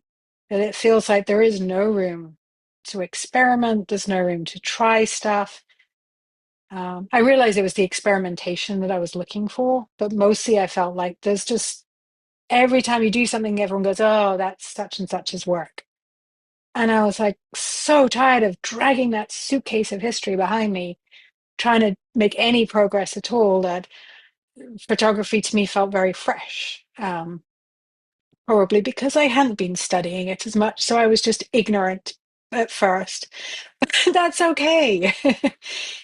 That it feels like there is no room to experiment, there's no room to try stuff. I realized it was the experimentation that I was looking for, but mostly I felt like there's just every time you do something, everyone goes, oh, that's such and such's work. And I was like so tired of dragging that suitcase of history behind me, trying to make any progress at all, that photography to me felt very fresh. Probably because I hadn't been studying it as much. So I was just ignorant at first. That's okay.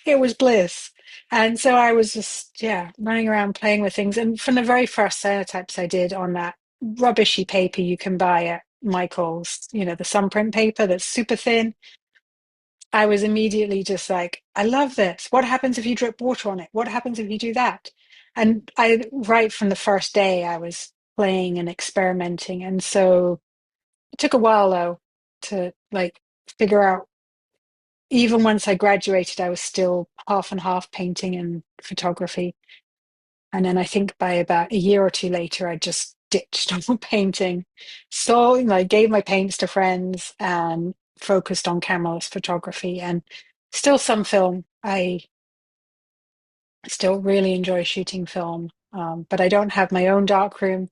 It was bliss. And so I was just, yeah, running around playing with things. And from the very first cyanotypes I did on that rubbishy paper you can buy at Michael's, the sunprint paper that's super thin, I was immediately just like, I love this. What happens if you drip water on it? What happens if you do that? And right from the first day, I was playing and experimenting. And so It took a while though to like figure out. Even once I graduated, I was still half and half painting and photography. And then I think by about a year or two later, I just ditched all painting. So, I gave my paints to friends and focused on cameraless photography and still some film. I still really enjoy shooting film, but I don't have my own darkroom.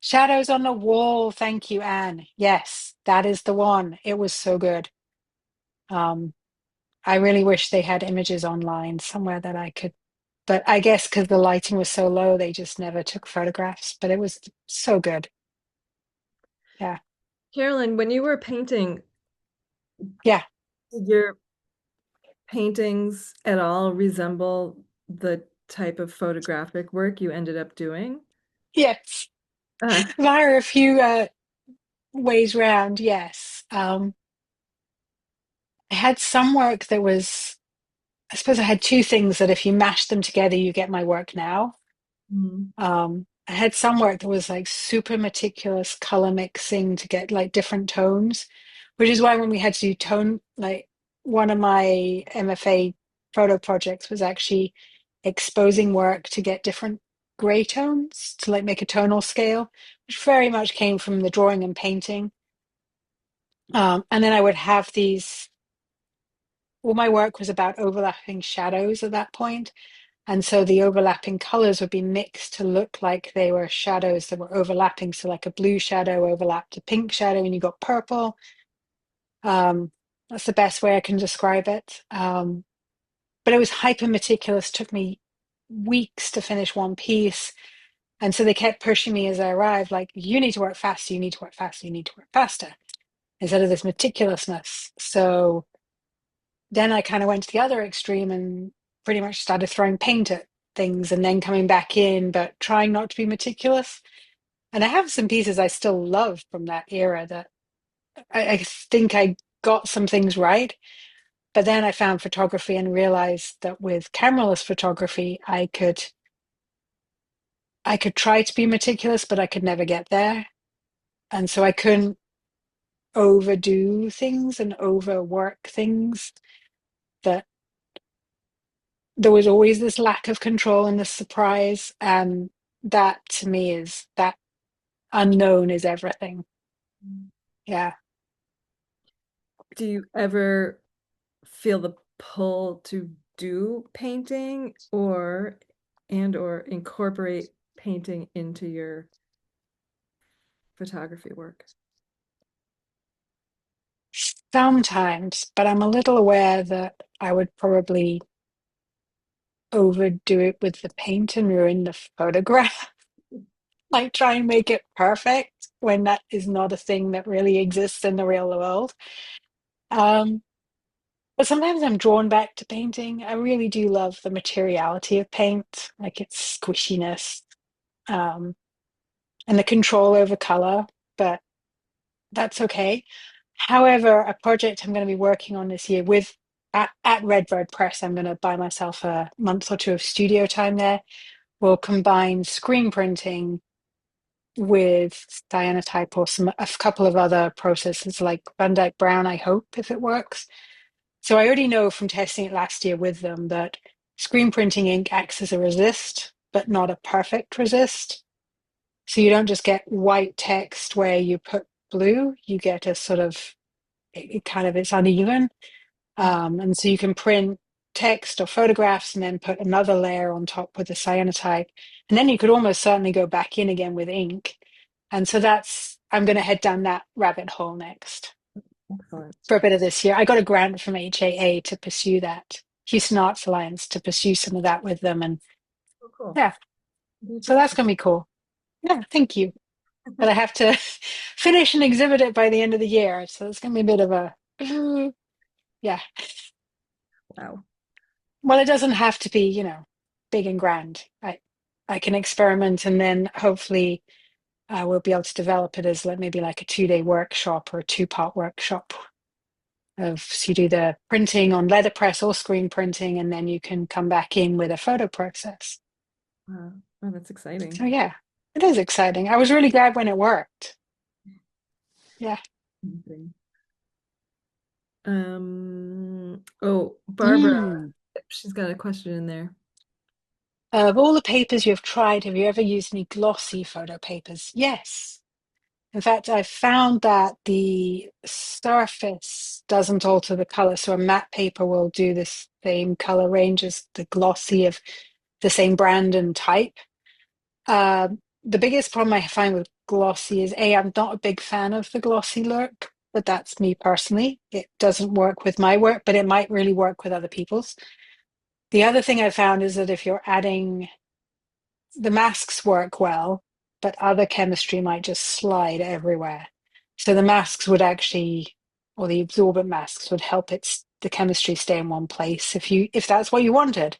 Shadows on the Wall. Thank you, Anne. Yes, that is the one. It was so good. Um, I really wish they had images online somewhere that I could, but I guess because the lighting was so low, they just never took photographs. But it was so good. Yeah. Carolyn, when you were painting, Yeah. did your paintings at all resemble the type of photographic work you ended up doing? Yes. Uh, Via a few ways round. Yes. I had some work that was, I suppose I had two things that if you mash them together, you get my work now. mm, I had some work that was like super meticulous color mixing to get like different tones, which is why when we had to do tone, like one of my MFA photo projects was actually exposing work to get different gray tones to like make a tonal scale, which very much came from the drawing and painting. And then I would have these, all my work was about overlapping shadows at that point. And so the overlapping colors would be mixed to look like they were shadows that were overlapping. So like a blue shadow overlapped a pink shadow and you got purple. That's the best way I can describe it. But it was hyper meticulous, took me weeks to finish one piece. And so they kept pushing me as I arrived, like, you need to work faster, you need to work faster, you need to work faster, instead of this meticulousness. So then I kind of went to the other extreme and pretty much started throwing paint at things and then coming back in, but trying not to be meticulous. And I have some pieces I still love from that era that I think I got some things right. But then I found photography and realized that with cameraless photography, I could try to be meticulous, but I could never get there. And so I couldn't overdo things and overwork things that there was always this lack of control and this surprise. And that to me is that unknown is everything. Yeah. do you ever feel the pull to do painting or incorporate painting into your photography work? Sometimes, but I'm a little aware that I would probably overdo it with the paint and ruin the photograph. Like try and make it perfect when that is not a thing that really exists in the real world. Um, but sometimes I'm drawn back to painting. I really do love the materiality of paint, like its squishiness, um, and the control over color, but that's okay. However, a project I'm going to be working on this year with at Redbird Press, I'm going to buy myself a month or two of studio time there. We'll combine screen printing with cyanotype or a couple of other processes like Van Dyke Brown, I hope, if it works. So I already know from testing it last year with them that screen printing ink acts as a resist, but not a perfect resist. So you don't just get white text where you put blue, you get a sort of, it kind of, it's uneven. And so you can print text or photographs and then put another layer on top with the cyanotype. And then you could almost certainly go back in again with ink. And so I'm going to head down that rabbit hole next Excellent. for a bit of this year. I got a grant from HAA to pursue that, Houston Arts Alliance, to pursue some of that with them. And Oh, cool. yeah, so that's going to be cool. Yeah, thank you. But I have to finish and exhibit it by the end of the year. So it's going to be a bit of a, yeah. Wow. Well, it doesn't have to be, big and grand. I can experiment and then hopefully we'll be able to develop it as like maybe like a 2-day workshop or a two-part workshop of so you do the printing on letterpress or screen printing, and then you can come back in with a photo process. Wow. Oh, that's So exciting. yeah, it is exciting. I was really glad when it worked. Yeah. Oh, Barbara, Mm. she's got a question in there. Of all the papers you've tried, have you ever used any glossy photo papers? Yes. In fact, I found that the surface doesn't alter the color. So a matte paper will do the same color range as the glossy of the same brand and type. The biggest problem I find with glossy is I'm not a big fan of the glossy look, but that's me personally. It doesn't work with my work, but it might really work with other people's. The other thing I found is that if you're adding the masks work well, but other chemistry might just slide everywhere. So the masks would actually, or the absorbent masks would help the chemistry stay in one place if that's what you wanted.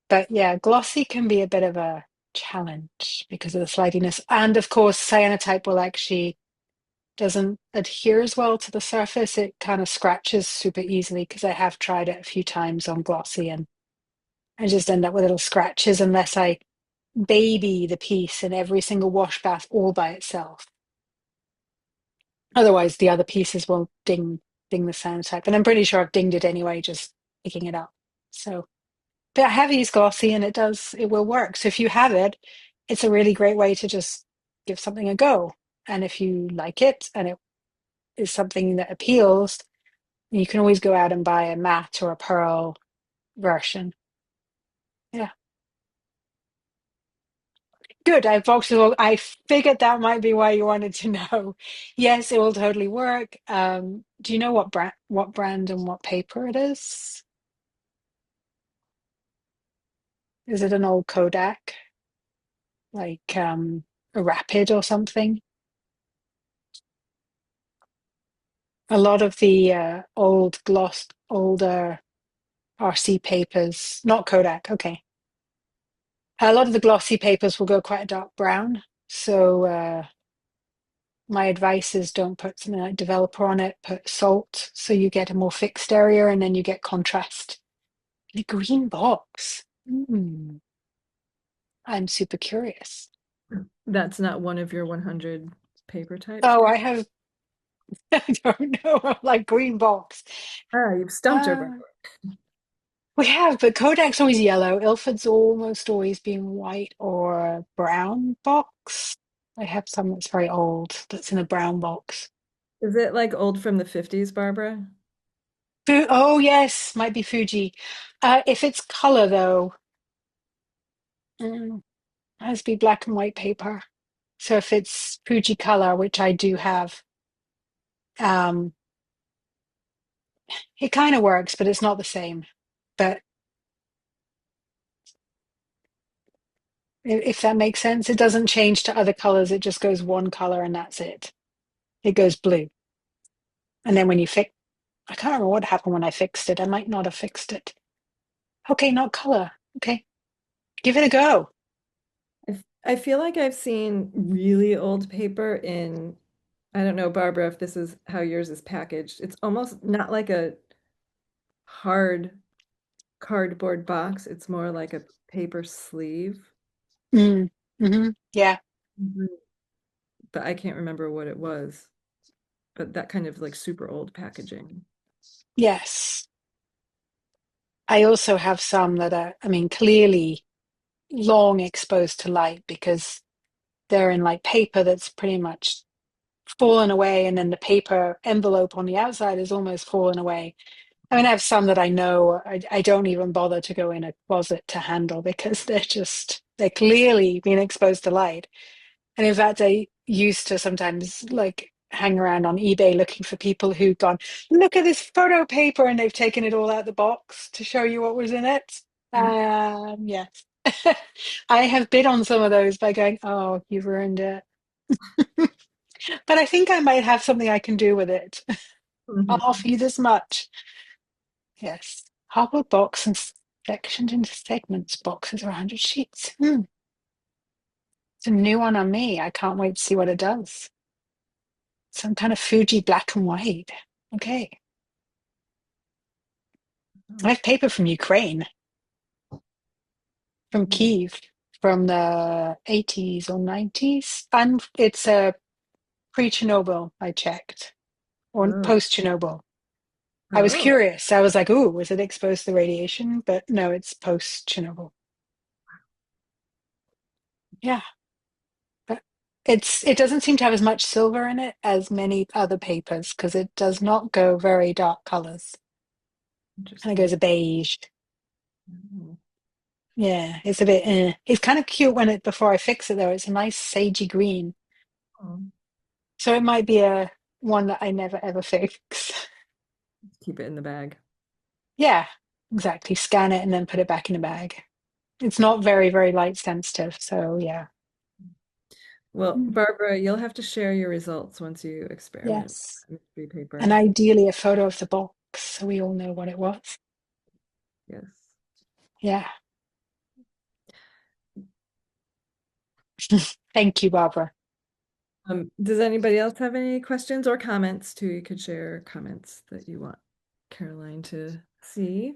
But yeah, glossy can be a bit of a challenge because of the slidiness. And of course, cyanotype will actually doesn't adhere as well to the surface. It kind of scratches super easily because I have tried it a few times on glossy and I just end up with little scratches unless I baby the piece in every single wash bath all by itself. Otherwise, the other pieces will ding the cyanotype. And I'm pretty sure I've dinged it anyway, just picking it up. So but I have used glossy and it will work. So if you have it, it's a really great way to just give something a go. And if you like it and it is something that appeals, you can always go out and buy a matte or a pearl version. Yeah. Good. I figured that might be why you wanted to know. Yes, it will totally work. Do you know what brand and what paper it is? Is it an old Kodak, like a Rapid or something? A lot of the older RC papers, not Kodak, okay. A lot of the glossy papers will go quite a dark brown. So my advice is don't put something like developer on it, put salt so you get a more fixed area and then you get contrast. The green box. I'm super curious. That's not one of your 100 paper types, Oh, Carol? I have, I don't know, like green box. Ah, you've stumped her, Uh, Barbara. We have, but Kodak's always yellow. Ilford's almost always been white or brown box. I have some that's very old that's in a brown box. Is it like old from the 50s, Barbara? Oh, yes, might be Fuji. If it's color, though, it has to be black and white paper. So if it's Fuji color, which I do have, um, it kind of works, but it's not the same. But if that makes sense, it doesn't change to other colors. It just goes one color and that's it. It goes blue. And then when you fix I can't remember what happened when I fixed it. I might not have fixed it. Okay, not color. Okay, give it a go. I feel like I've seen really old paper in, I don't know, Barbara, if this is how yours is packaged. It's almost not like a hard cardboard box. It's more like a paper sleeve. Yeah, Mhm. But I can't remember what it was. But that kind of like super old packaging. yes. I also have some that are, I mean, clearly long exposed to light because they're in like paper that's pretty much fallen away, and then the paper envelope on the outside is almost fallen away. I mean, I have some that I know I don't even bother to go in a closet to handle because they're clearly being exposed to light. And in fact, I used to sometimes like hang around on eBay looking for people who'd gone, look at this photo paper, and they've taken it all out the box to show you what was in it. Yes. I have bid on some of those by going, oh, you've ruined it. But I think I might have something I can do with it. I'll Mhm. offer you this much. Yes. Hardwood box and sectioned into segments. Boxes are 100 sheets. It's a new one on me. I can't wait to see what it does. Some kind of Fuji black and white. Okay. I have paper from Ukraine, from Oh. Kiev, from the 80s or 90s. And it's Pre-Chernobyl, I checked, or Oh, post-Chernobyl. I was oh, curious. I was like, "Ooh, was it exposed to radiation?" But no, it's post-Chernobyl. Yeah, but it doesn't seem to have as much silver in it as many other papers because it does not go very dark colors. Kind of goes interesting. a beige. Oh, Yeah, it's a bit. It's kind of cute when it before I fix it though. It's a nice sagey green, oh, so it might be a one that I never ever fix. keep it in the bag. Yeah, exactly. Scan it and then put it back in a bag. It's not very light sensitive, so yeah. Well, Mm, Barbara, you'll have to share your results once you experiment yes, with mystery and paper. ideally a photo of the box so we all know what it was. Yes. Yeah. Thank you, Barbara. Does anybody else have any questions or comments too? You could share comments that you want Caroline to see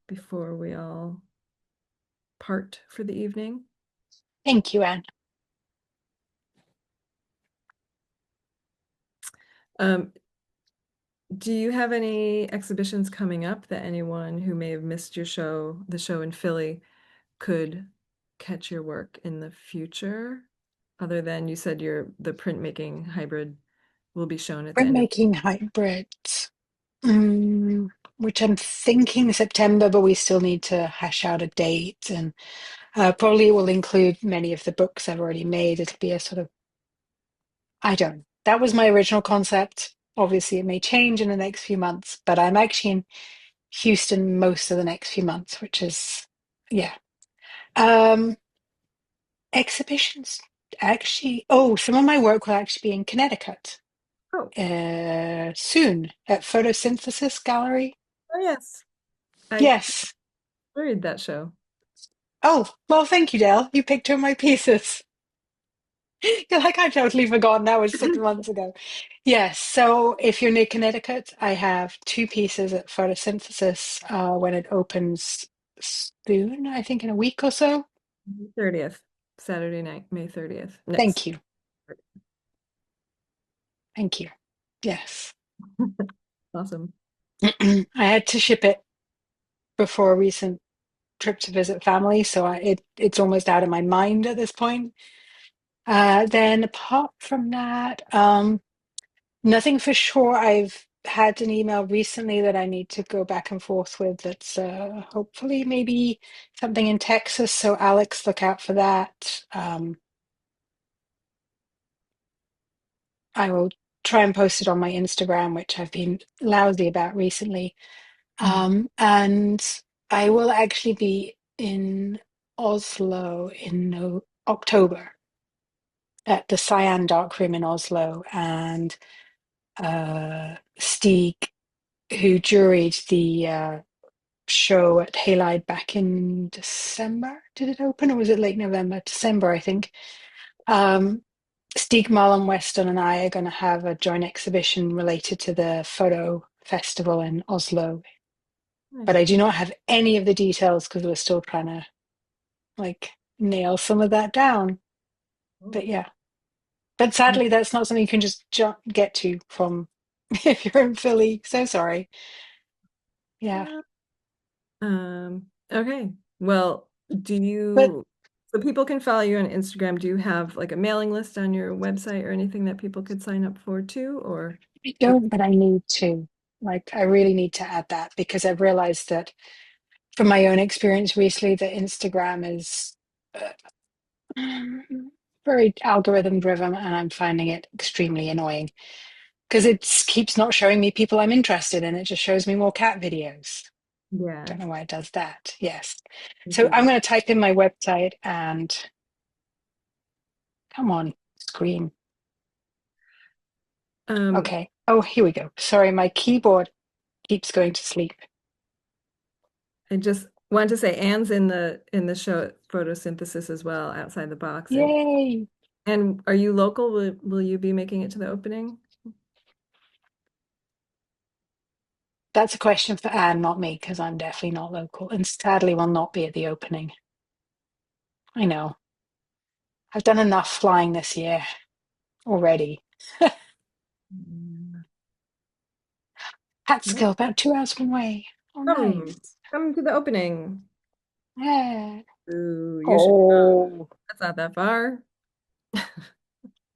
before we all part for the evening. Thank you, Anne. Um, do you have any exhibitions coming up that anyone who may have missed the show in Philly, could catch your work in the future? Other than you said the printmaking hybrid will be shown at the end of. Printmaking hybrids, mm, which I'm thinking September, but we still need to hash out a date. And probably it will include many of the books I've already made. It'll be a sort of, I don't know. That was my original concept. Obviously, it may change in the next few months, but I'm actually in Houston most of the next few months, which is, yeah. Um, Exhibitions, actually, oh, some of my work will actually be in Connecticut Oh, soon at Photosynthesis Gallery. oh yes, I Yes. read that show. Oh, well, thank you, Dale. You picked up my pieces. You're like, I totally forgot. That was 6 months ago. Yes. So if you're near Connecticut, I have two pieces at Photosynthesis when it opens soon, I think in a week or so. 30th, Saturday night, May 30th. Thank Next. you. Thank you. Yes. Awesome. I had to ship it before a recent trip to visit family, so it's almost out of my mind at this point. Then apart from that, nothing for sure. I've had an email recently that I need to go back and forth with. That's hopefully maybe something in Texas. So Alex, look out for that. I will try and post it on my Instagram, which I've been lousy about recently. Mhm. And I will actually be in Oslo in October at the Cyan Dark Room in Oslo, and Stieg, who juried the show at Halide back in December. Did it open or was it late November? December, I think. Um, Stieg Malin Weston and I are going to have a joint exhibition related to the photo festival in Oslo, but Nice. I do not have any of the details because we're still trying to like nail some of that down. Oh. But yeah, but Mm. sadly, that's not something you can just get to from if you're in Philly. So sorry. Yeah, Okay. Well, but so people can follow you on Instagram. Do you have like a mailing list on your website or anything that people could sign up for too? Or I would, don't. But I need to. Like, I really need to add that because I've realized that from my own experience recently, that Instagram is very algorithm driven, and I'm finding it extremely annoying because it keeps not showing me people I'm interested in. It just shows me more cat videos. yeah, Don't know why it does that. Yes. So I'm confusing. going to type in my website and come on, screen. Um, Okay. Oh, here we go. Sorry, my keyboard keeps going to sleep. I just wanted to say Anne's in the show photosynthesis as well, outside the box. Yay. And are you local? Will you be making it to the opening? That's a question for Anne, not me, because I'm definitely not local and sadly will not be at the opening. I know. I've done enough flying this year already. Mm. Yeah. Catskill, about 2 hours away. Oh, Come, nice. come to the opening. Yeah. Ooh, you should come. Oh, That's not that far.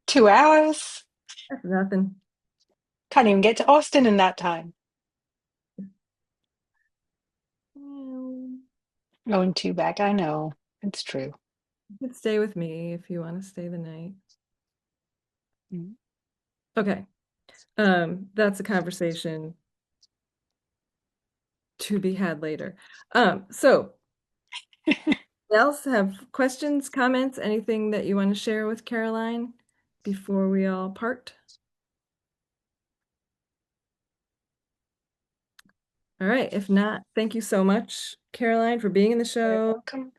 2 hours? That's nothing. Can't even get to Austin in that time. Well, Going two back, I know. It's true. you could stay with me if you want to stay the night. Mm. Okay. That's a conversation to be had later. So else have questions, comments, anything that you want to share with Caroline before we all part? All right. If not, thank you so much, Caroline, for being in the Very show, welcome.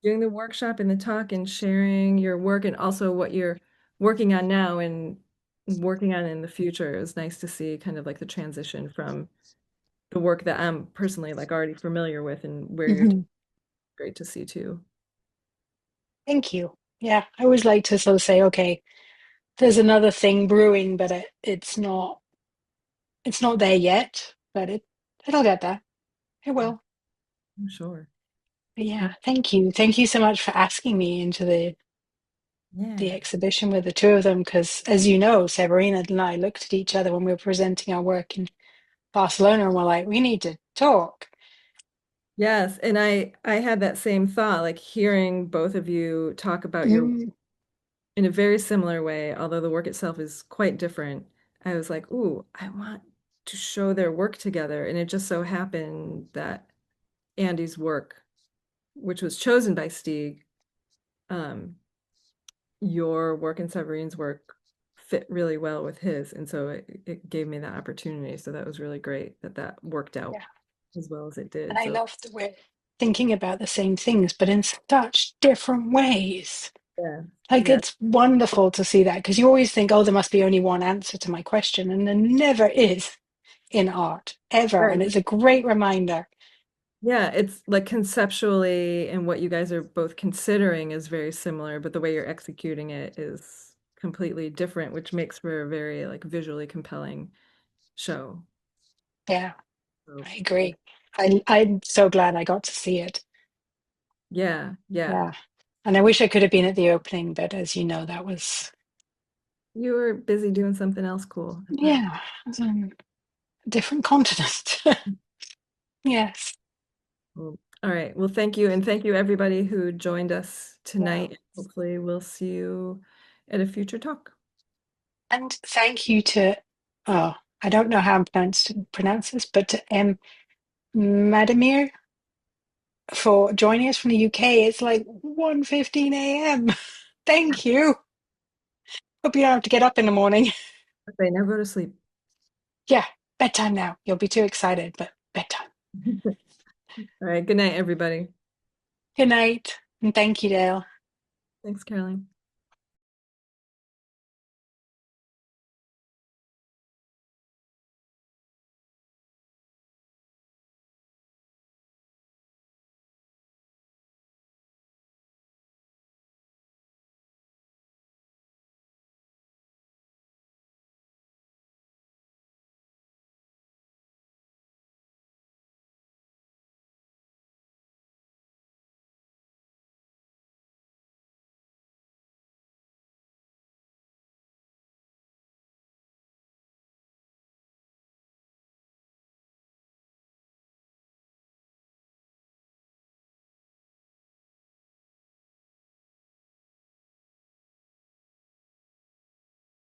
doing the workshop and the talk and sharing your work and also what you're working on now and working on in the future. It was nice to see kind of like the transition from the work that I'm personally like already familiar with and where you're Mhm. great to see too. Thank you. Yeah, I always like to sort of say, okay, there's another thing brewing, but it's not there yet, but it'll get there. It will. I'm sure. But Uh, yeah, thank you. Thank you so much for asking me into the yeah. exhibition with the two of them, because as you know, Sabrina and I looked at each other when we were presenting our work in Barcelona and we're like, we need to talk. Yes, and I had that same thought, like hearing both of you talk about your Mm, in a very similar way, although the work itself is quite different. I was like, ooh, I want to show their work together. And it just so happened that Andy's work, which was chosen by Stieg, um, your work and Severine's work fit really well with his. And so it gave me that opportunity. So that was really great that that worked out yeah. as well as it And did. I So love that we're thinking about the same things, but in such different ways. yeah, Like yeah, it's wonderful to see that because you always think, oh, there must be only one answer to my question, and there never is in art, ever. right. And it's a great reminder. Yeah, it's like conceptually and what you guys are both considering is very similar, but the way you're executing it is completely different, which makes for a very like visually compelling show. Yeah, So I yeah, agree. I'm so glad I got to see it. yeah, yeah. Yeah. And I wish I could have been at the opening, but as you know, that was, You were busy doing something else cool at that. yeah, it was on a different continent. Yes. Well, all right. Well, thank you. And thank you everybody who joined us Yeah. tonight. Hopefully we'll see you at a future talk. And thank you to, oh, I don't know how I'm pronounce this, but to Madamir for joining us from the UK. It's like 1:15 a.m. Thank you. Hope you don't have to get up in the morning. Okay, now go to sleep. Yeah, bedtime now. You'll be too excited, but bedtime. All right. Good night, everybody. Good night, and thank you, Dale. Thanks, Caroline.